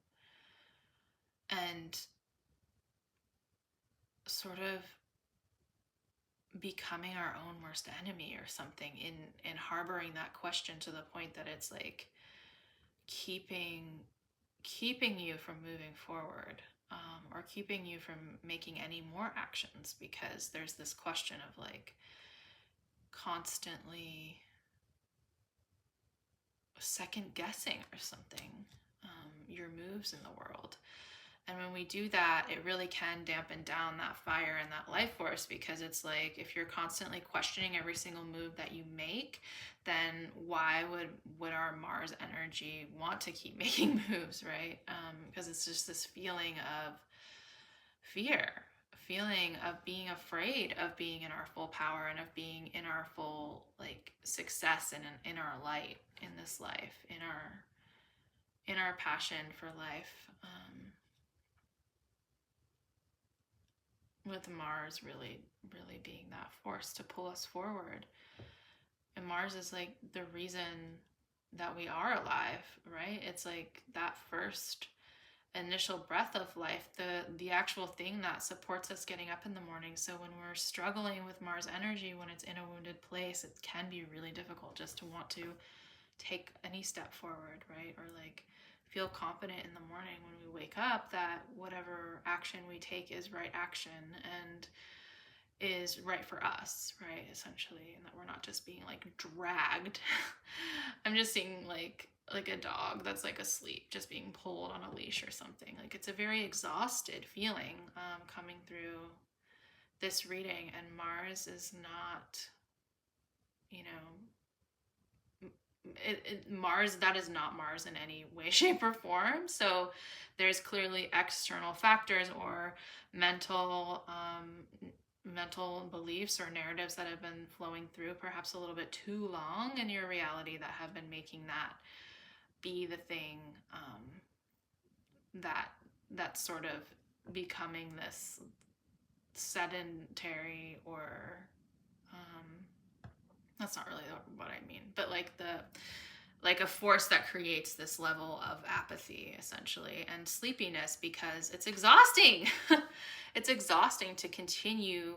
And sort of becoming our own worst enemy or something, in harboring that question to the point that it's like keeping you from moving forward, or keeping you from making any more actions, because there's this question of like constantly second guessing or something, your moves in the world. And when we do that, it really can dampen down that fire and that life force, because it's like, if you're constantly questioning every single move that you make, then why would our Mars energy want to keep making moves, right? Because it's just this feeling of fear, feeling of being afraid of being in our full power and of being in our full like success and in our light in this life, in our passion for life. With Mars really being that force to pull us forward. And Mars is like the reason that we are alive, right? It's like that first initial breath of life, the actual thing that supports us getting up in the morning. So when we're struggling with Mars energy, when it's in a wounded place, it can be really difficult just to want to take any step forward, right? Or like feel confident in the morning when we wake up that whatever action we take is right action. And is right for us, right? Essentially, and that we're not just being like dragged. I'm just seeing like a dog that's like asleep, just being pulled on a leash or something. Like it's a very exhausted feeling coming through this reading, and Mars is not, you know, Mars, that is not Mars in any way, shape, or form. So there's clearly external factors or mental mental beliefs or narratives that have been flowing through perhaps a little bit too long in your reality that have been making that be the thing, that's sort of becoming this sedentary, or that's not really what I mean, but like a force that creates this level of apathy, essentially, and sleepiness, because it's exhausting. It's exhausting to continue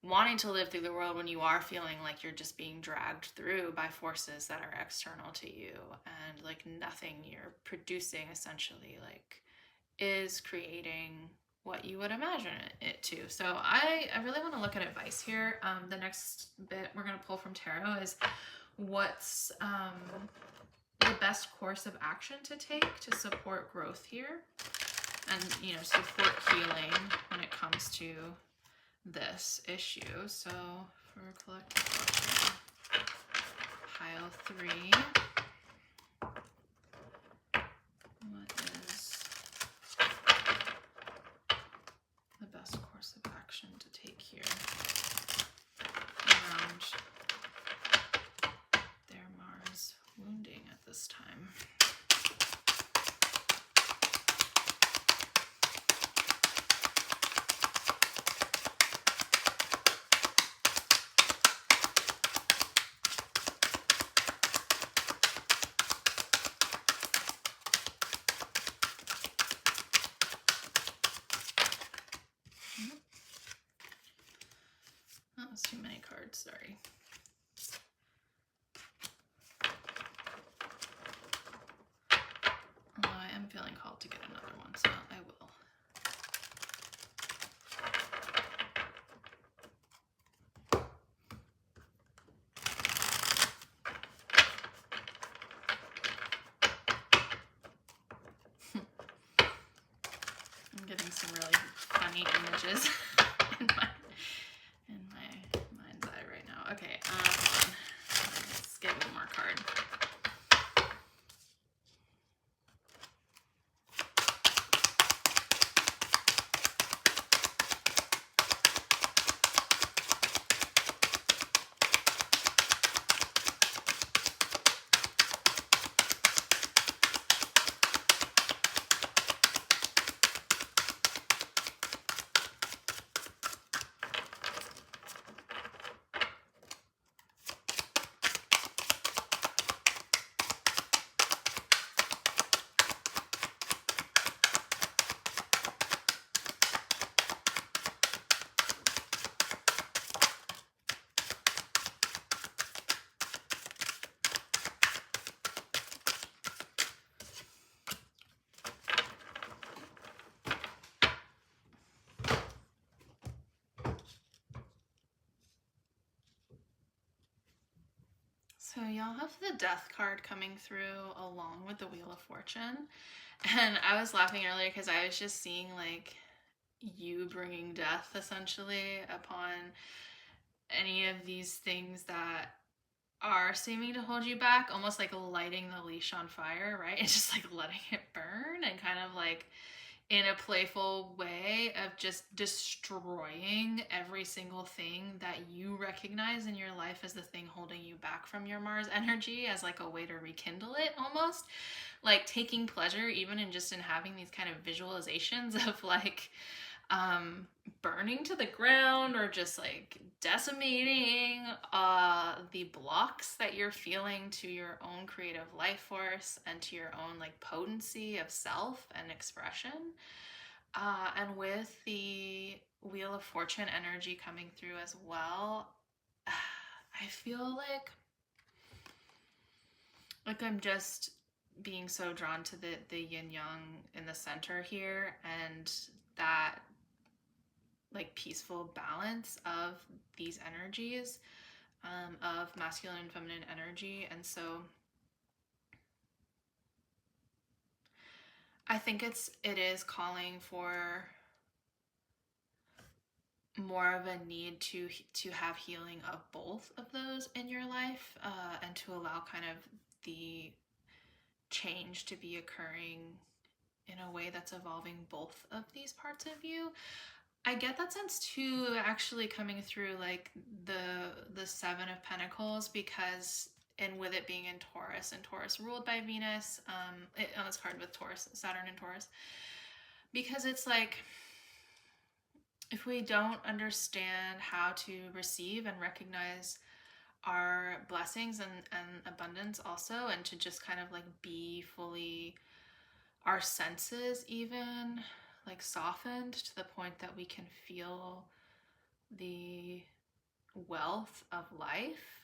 wanting to live through the world when you are feeling like you're just being dragged through by forces that are external to you, and like nothing you're producing essentially like is creating what you would imagine it to. So I really want to look at advice here. The next bit we're going to pull from tarot is what's the best course of action to take to support growth here, and support healing when it comes to this issue. So for collective fortune, pile 3, what is the best course of action to take here around their Mars wounding at this time? That was too many cards, sorry. Although I am feeling called to get another one, so I will. I'm getting some really funny images in my mind's eye right now. Okay, let's get one more card. So y'all have the Death card coming through along with the Wheel of Fortune. And I was laughing earlier because I was just seeing like you bringing death essentially upon any of these things that are seeming to hold you back, almost like lighting the leash on fire, right? It's just like letting it burn, and kind of like in a playful way of just destroying every single thing that you recognize in your life as the thing holding you back from your Mars energy, as like a way to rekindle it, almost like taking pleasure even in just in having these kind of visualizations of like burning to the ground, or just like decimating the blocks that you're feeling to your own creative life force and to your own like potency of self and expression. And with the Wheel of Fortune energy coming through as well, I feel like I'm just being so drawn to the yin yang in the center here, and that like peaceful balance of these energies, of masculine and feminine energy. And so I think it is calling for more of a need to have healing of both of those in your life, and to allow kind of the change to be occurring in a way that's evolving both of these parts of you. I get that sense too, actually coming through like the Seven of Pentacles, because and with it being in Taurus, and Taurus ruled by Venus, on this card with Taurus, Saturn and Taurus, because it's like, if we don't understand how to receive and recognize our blessings and abundance also, and to just kind of like be fully, our senses even like softened to the point that we can feel the wealth of life,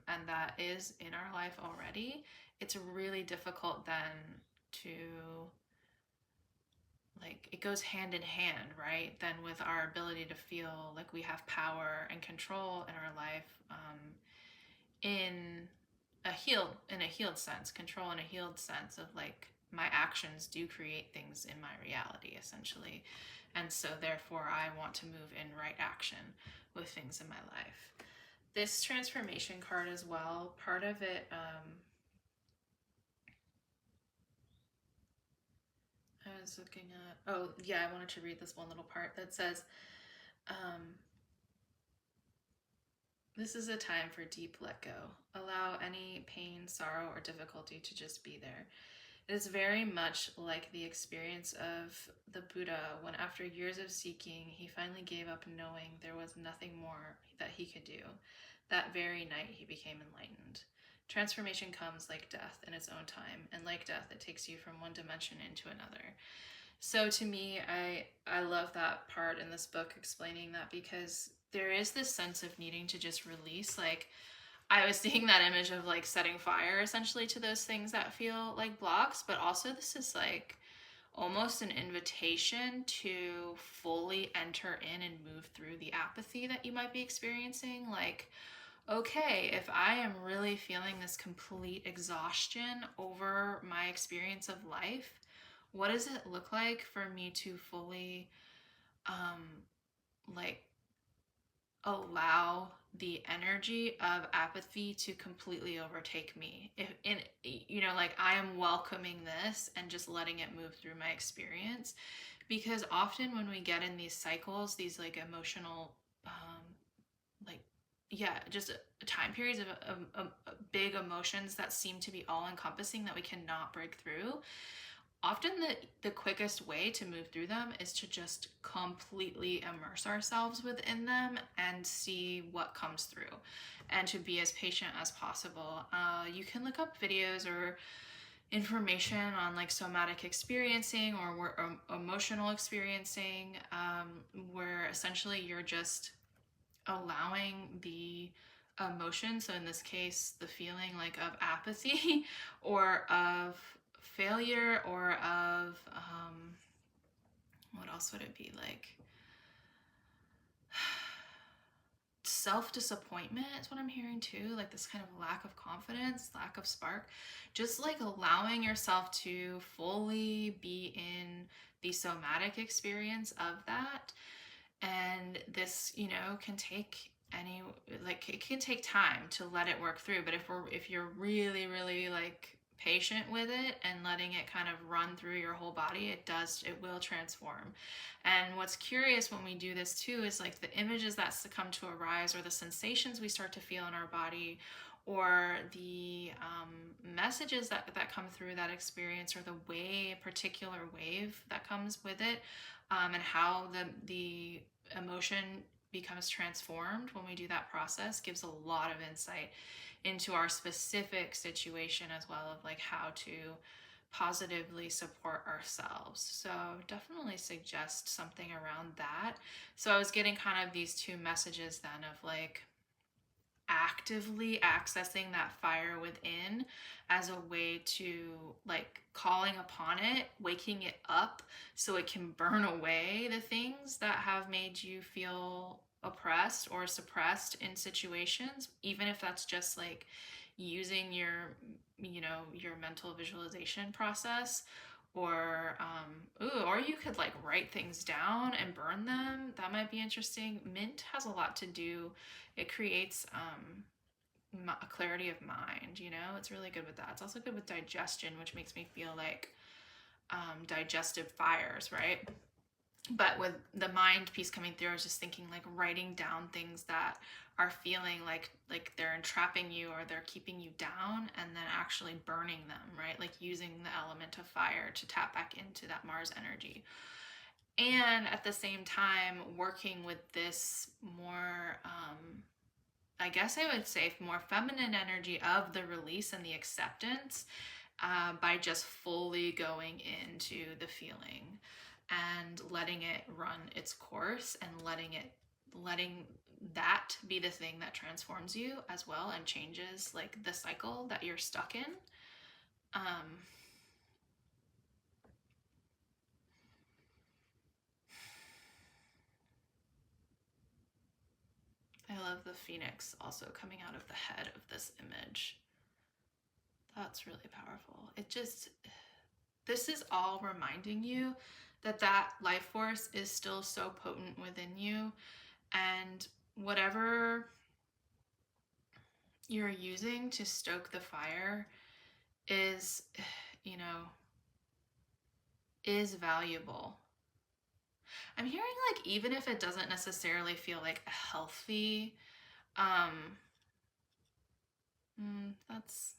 and that is in our life already, it's really difficult then to, like, it goes hand in hand, right? Then with our ability to feel like we have power and control in our life, in a healed sense, control in a healed sense of like, my actions do create things in my reality, essentially. And so therefore I want to move in right action with things in my life. This transformation card as well, part of it, I was looking at, oh yeah, I wanted to read this one little part that says, this is a time for deep let go. Allow any pain, sorrow, or difficulty to just be there. It is very much like the experience of the Buddha when, after years of seeking, he finally gave up, knowing there was nothing more that he could do. That very night he became enlightened. Transformation comes like death in its own time, and like death, it takes you from one dimension into another. So to me, I love that part in this book explaining that, because there is this sense of needing to just release. Like, I was seeing that image of like setting fire essentially to those things that feel like blocks, but also this is like almost an invitation to fully enter in and move through the apathy that you might be experiencing. Like, okay, if I am really feeling this complete exhaustion over my experience of life, what does it look like for me to fully like allow the energy of apathy to completely overtake me? If in, you know, like, I am welcoming this and just letting it move through my experience. Because often when we get in these cycles, these like emotional like, yeah, just time periods of big emotions that seem to be all encompassing that we cannot break through, often the quickest way to move through them is to just completely immerse ourselves within them and see what comes through, and to be as patient as possible. You can look up videos or information on like somatic experiencing or emotional experiencing, where essentially you're just allowing the emotion, so in this case the feeling like of apathy or of failure or of what else would it be, like self-disappointment is what I'm hearing too, like this kind of lack of confidence, lack of spark, just like allowing yourself to fully be in the somatic experience of that. And this, you know, can take any, like, it can take time to let it work through, but if you're really like patient with it and letting it kind of run through your whole body, it will transform. And what's curious when we do this too is like the images that come to arise, or the sensations we start to feel in our body, or the messages that come through that experience, or the particular wave that comes with it, and how the emotion becomes transformed when we do that process, gives a lot of insight into our specific situation, as well of like how to positively support ourselves. So definitely suggest something around that. So I was getting kind of these two messages then of like actively accessing that fire within as a way to like calling upon it, waking it up so it can burn away the things that have made you feel oppressed or suppressed in situations, even if that's just like using your, you know, your mental visualization process, or or you could like write things down and burn them. That might be interesting. Mint has a lot to do, it creates a clarity of mind, you know. It's really good with that. It's also good with digestion, which makes me feel like digestive fires, right? But with the mind piece coming through, I was just thinking like writing down things that are feeling like they're entrapping you or they're keeping you down, and then actually burning them, right? Like using the element of fire to tap back into that Mars energy. And at the same time, working with this more, I guess I would say, more feminine energy of the release and the acceptance, by just fully going into the feeling and letting it run its course, and letting that be the thing that transforms you as well and changes like the cycle that you're stuck in. I love the phoenix also coming out of the head of this image. That's really powerful. This is all reminding you that that life force is still so potent within you, and whatever you're using to stoke the fire is, you know, is valuable. I'm hearing like even if it doesn't necessarily feel like healthy, that's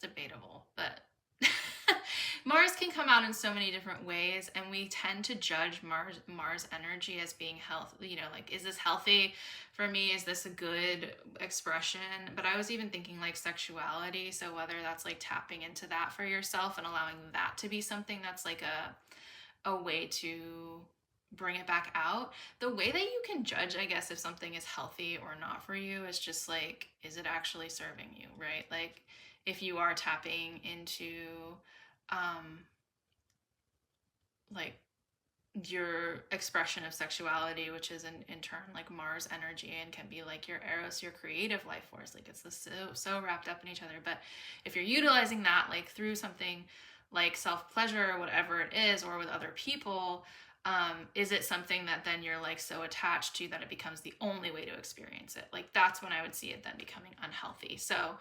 debatable, but Mars can come out in so many different ways, and we tend to judge Mars energy as being healthy. You know, like, is this healthy for me? Is this a good expression? But I was even thinking like sexuality. So whether that's like tapping into that for yourself and allowing that to be something that's like a way to bring it back out. The way that you can judge, I guess, if something is healthy or not for you is just like, is it actually serving you, right? Like, if you are tapping into like your expression of sexuality, which is in turn like Mars energy and can be like your Eros, your creative life force, like it's so wrapped up in each other. But if you're utilizing that like through something like self-pleasure or whatever it is, or with other people, is it something that then you're like so attached to that it becomes the only way to experience it? Like, that's when I would see it then becoming unhealthy. So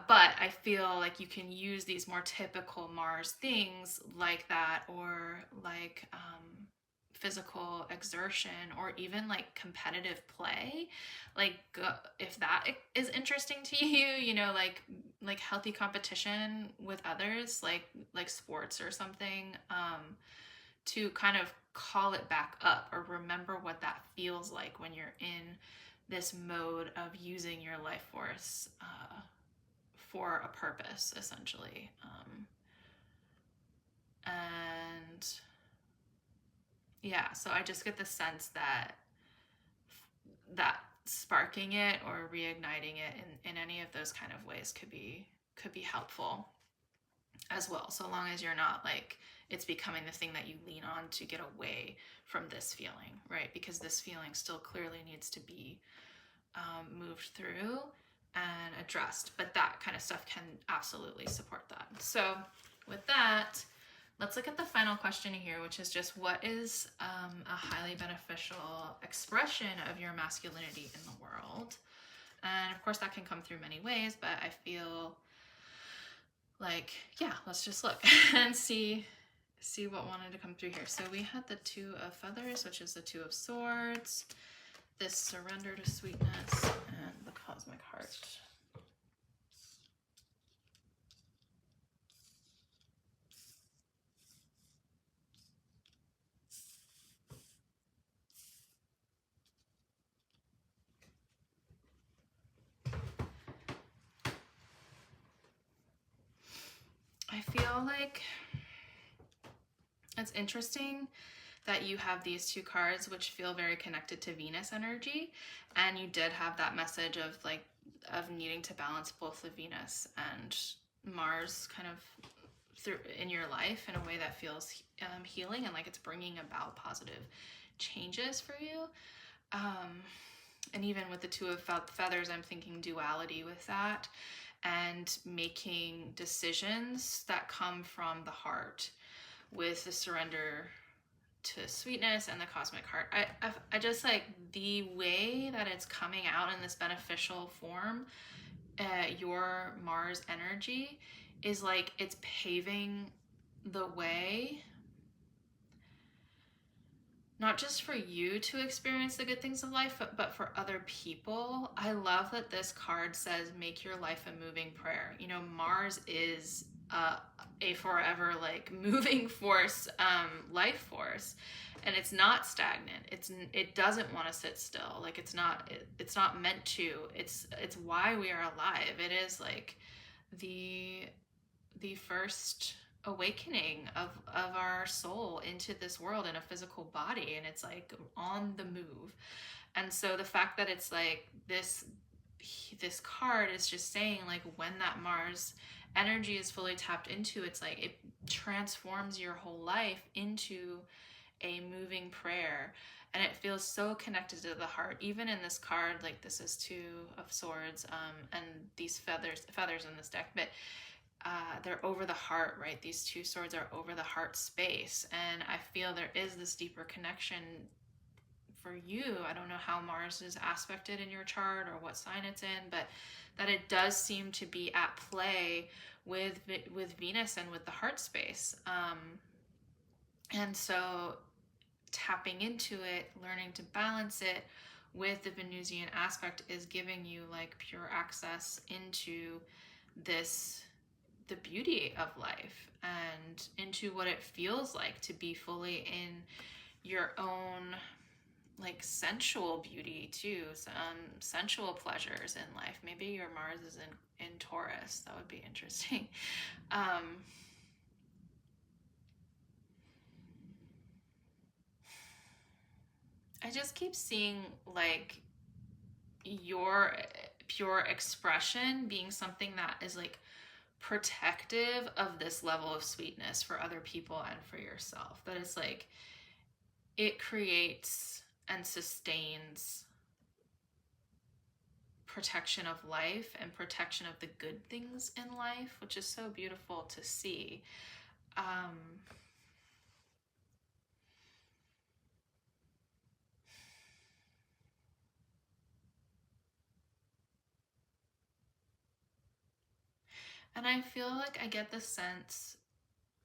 but I feel like you can use these more typical Mars things like that, or like physical exertion, or even like competitive play. Like, if that is interesting to you, you know, like healthy competition with others, like sports or something, to kind of call it back up, or remember what that feels like when you're in this mode of using your life force for a purpose, essentially. And yeah, so I just get the sense that sparking it or reigniting it in any of those kind of ways could be helpful as well, so long as you're not like it's becoming the thing that you lean on to get away from this feeling, right? Because this feeling still clearly needs to be moved through and addressed, but that kind of stuff can absolutely support that. So with that, let's look at the final question here, which is just, what is a highly beneficial expression of your masculinity in the world? And of course that can come through many ways, but I feel like, yeah, let's just look and see what wanted to come through here. So we had the Two of Feathers, which is the Two of Swords, this surrender to sweetness, and the Cosmic Heart. I feel like it's interesting that you have these two cards which feel very connected to Venus energy, and you did have that message of like of needing to balance both the Venus and Mars kind of through in your life in a way that feels healing and like it's bringing about positive changes for you. And even with the two of feathers, I'm thinking duality with that, and making decisions that come from the heart with the surrender to sweetness and the cosmic heart. I just like the way that it's coming out in this beneficial form. Your Mars energy is like it's paving the way, not just for you to experience the good things of life, but for other people. I love that this card says, make your life a moving prayer. You know, Mars is a forever like moving force, life force, and it's not stagnant. It doesn't want to sit still. Like it's not meant to. It's why we are alive. It is like the first awakening of our soul into this world in a physical body, and it's like on the move. And so the fact that it's like this card is just saying like when that Mars energy is fully tapped into, it's like it transforms your whole life into a moving prayer, and it feels so connected to the heart. Even in this card, like this is Two of Swords, and these feathers in this deck, but they're over the heart, right? These two swords are over the heart space, and I feel there is this deeper connection for you. I don't know how Mars is aspected in your chart or what sign it's in, but that it does seem to be at play with Venus and with the heart space. And so tapping into it, learning to balance it with the Venusian aspect is giving you like pure access into this, the beauty of life, and into what it feels like to be fully in your own like sensual beauty too, sensual pleasures in life. Maybe your Mars is in Taurus. That would be interesting. I just keep seeing like your pure expression being something that is like protective of this level of sweetness for other people and for yourself. That is like it creates and sustains protection of life and protection of the good things in life, which is so beautiful to see. And I feel like I get the sense,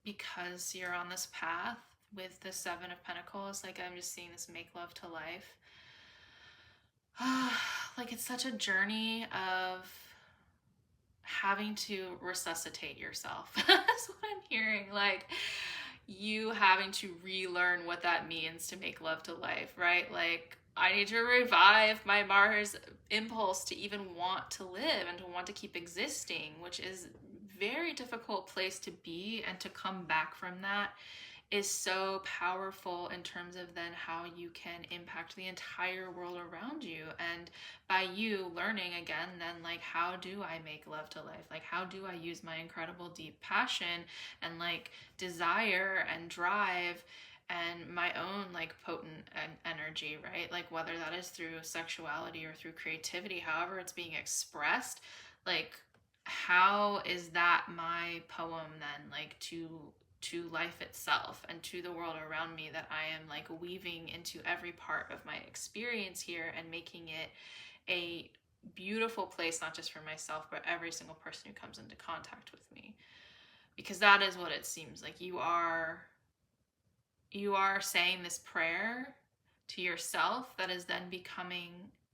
because you're on this path with the Seven of Pentacles, like I'm just seeing this make love to life. Like it's such a journey of having to resuscitate yourself. That's what I'm hearing. Like you having to relearn what that means to make love to life, right? Like I need to revive my Mars impulse to even want to live and to want to keep existing, which is a very difficult place to be, and to come back from that is so powerful in terms of then how you can impact the entire world around you. And by you learning again, then like, how do I make love to life? Like, how do I use my incredible deep passion and like desire and drive and my own like potent energy, right? Like whether that is through sexuality or through creativity, however it's being expressed, like how is that my poem then, like to life itself and to the world around me, that I am like weaving into every part of my experience here and making it a beautiful place, not just for myself, but every single person who comes into contact with me. Because that is what it seems like. You are saying this prayer to yourself that is then becoming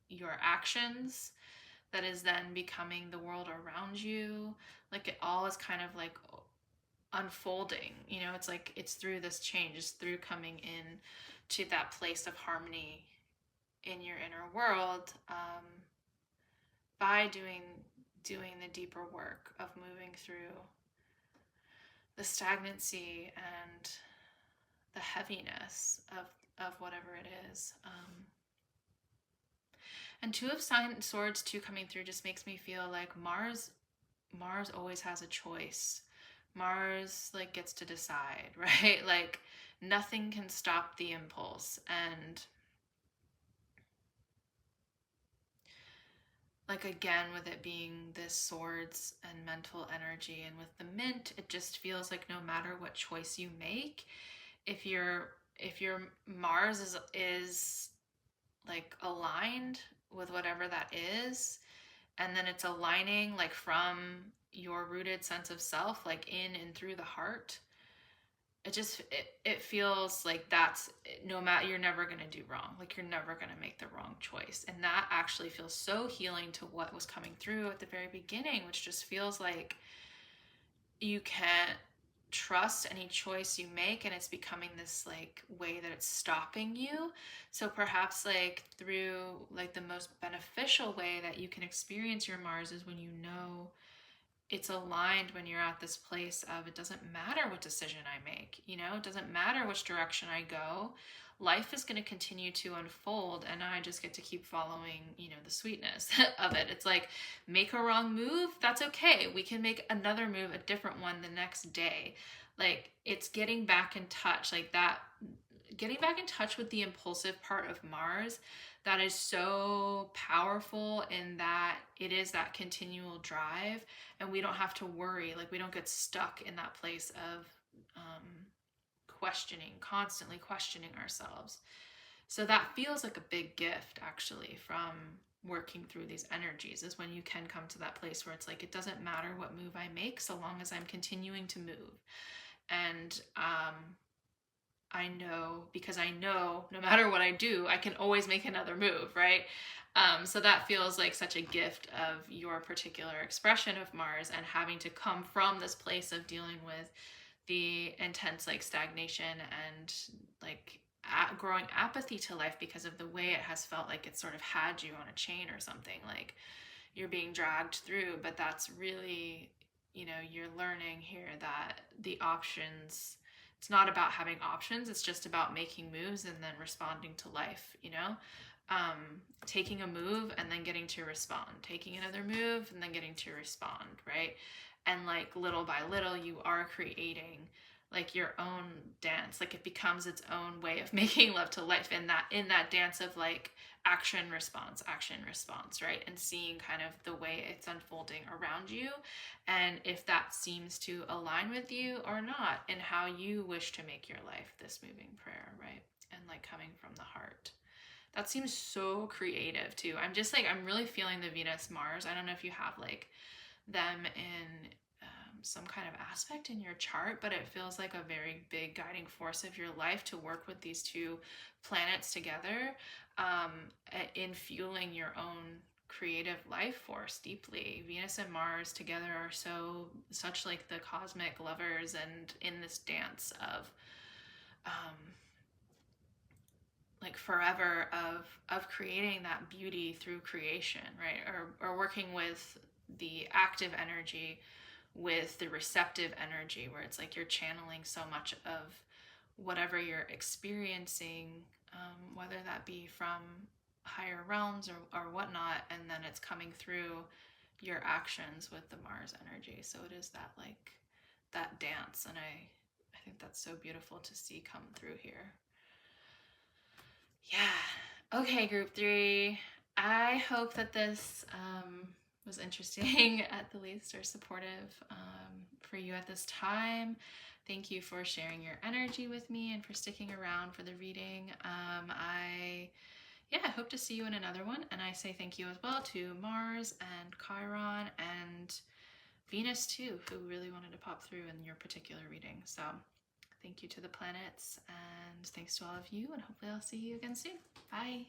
your actions, that is then becoming the world around you. Like it all is kind of like unfolding, you know. It's like it's through this change, it's through coming in to that place of harmony in your inner world, by doing the deeper work of moving through the stagnancy and heaviness of whatever it is. And Two of Swords too coming through just makes me feel like Mars always has a choice. Mars like gets to decide, right? Like nothing can stop the impulse. And like again, with it being this swords and mental energy, and with the Mint, it just feels like no matter what choice you make, if your Mars is like aligned with whatever that is, and then it's aligning like from your rooted sense of self, like in and through the heart, it feels like that's no matter, you're never going to do wrong, like you're never going to make the wrong choice. And that actually feels so healing to what was coming through at the very beginning, which just feels like you can't trust any choice you make, and it's becoming this like way that it's stopping you. So perhaps like through like the most beneficial way that you can experience your Mars is when you know it's aligned, when you're at this place of, it doesn't matter what decision I make, you know, it doesn't matter which direction I go, life is going to continue to unfold, and I just get to keep following, you know, the sweetness of it. It's like, make a wrong move, that's okay, we can make another move, a different one the next day. Like it's getting back in touch, like that, getting back in touch with the impulsive part of Mars that is so powerful, in that it is that continual drive, and we don't have to worry, like we don't get stuck in that place of constantly questioning ourselves. So that feels like a big gift actually from working through these energies, is when you can come to that place where it's like, it doesn't matter what move I make so long as I'm continuing to move. And I know, because I know no matter what I do, I can always make another move, right? So that feels like such a gift of your particular expression of Mars, and having to come from this place of dealing with the intense like stagnation and like growing apathy to life because of the way it has felt like it sort of had you on a chain or something, like you're being dragged through. But that's really, you know, you're learning here that the options, it's not about having options, it's just about making moves and then responding to life, you know? Taking a move and then getting to respond, taking another move and then getting to respond, right? And like little by little, you are creating like your own dance, like it becomes its own way of making love to life, in that dance of like action response, right? And seeing kind of the way it's unfolding around you, and if that seems to align with you or not, and how you wish to make your life this moving prayer, right? And like coming from the heart. That seems so creative too. I'm really feeling the Venus Mars. I don't know if you have like them in some kind of aspect in your chart, but it feels like a very big guiding force of your life to work with these two planets together, in fueling your own creative life force deeply. Venus and Mars together are such like the cosmic lovers, and in this dance of like forever of creating that beauty through creation, right? Or working with the active energy with the receptive energy, where it's like you're channeling so much of whatever you're experiencing, whether that be from higher realms or whatnot, and then it's coming through your actions with the Mars energy. So it is that like that dance, and I think that's so beautiful to see come through here. Yeah. Okay, group 3. I hope that this was interesting at the least, or supportive for you at this time. Thank you for sharing your energy with me and for sticking around for the reading. I hope to see you in another one. And I say thank you as well to Mars and Chiron and Venus too, who really wanted to pop through in your particular reading. So thank you to the planets, and thanks to all of you, and hopefully I'll see you again soon. Bye.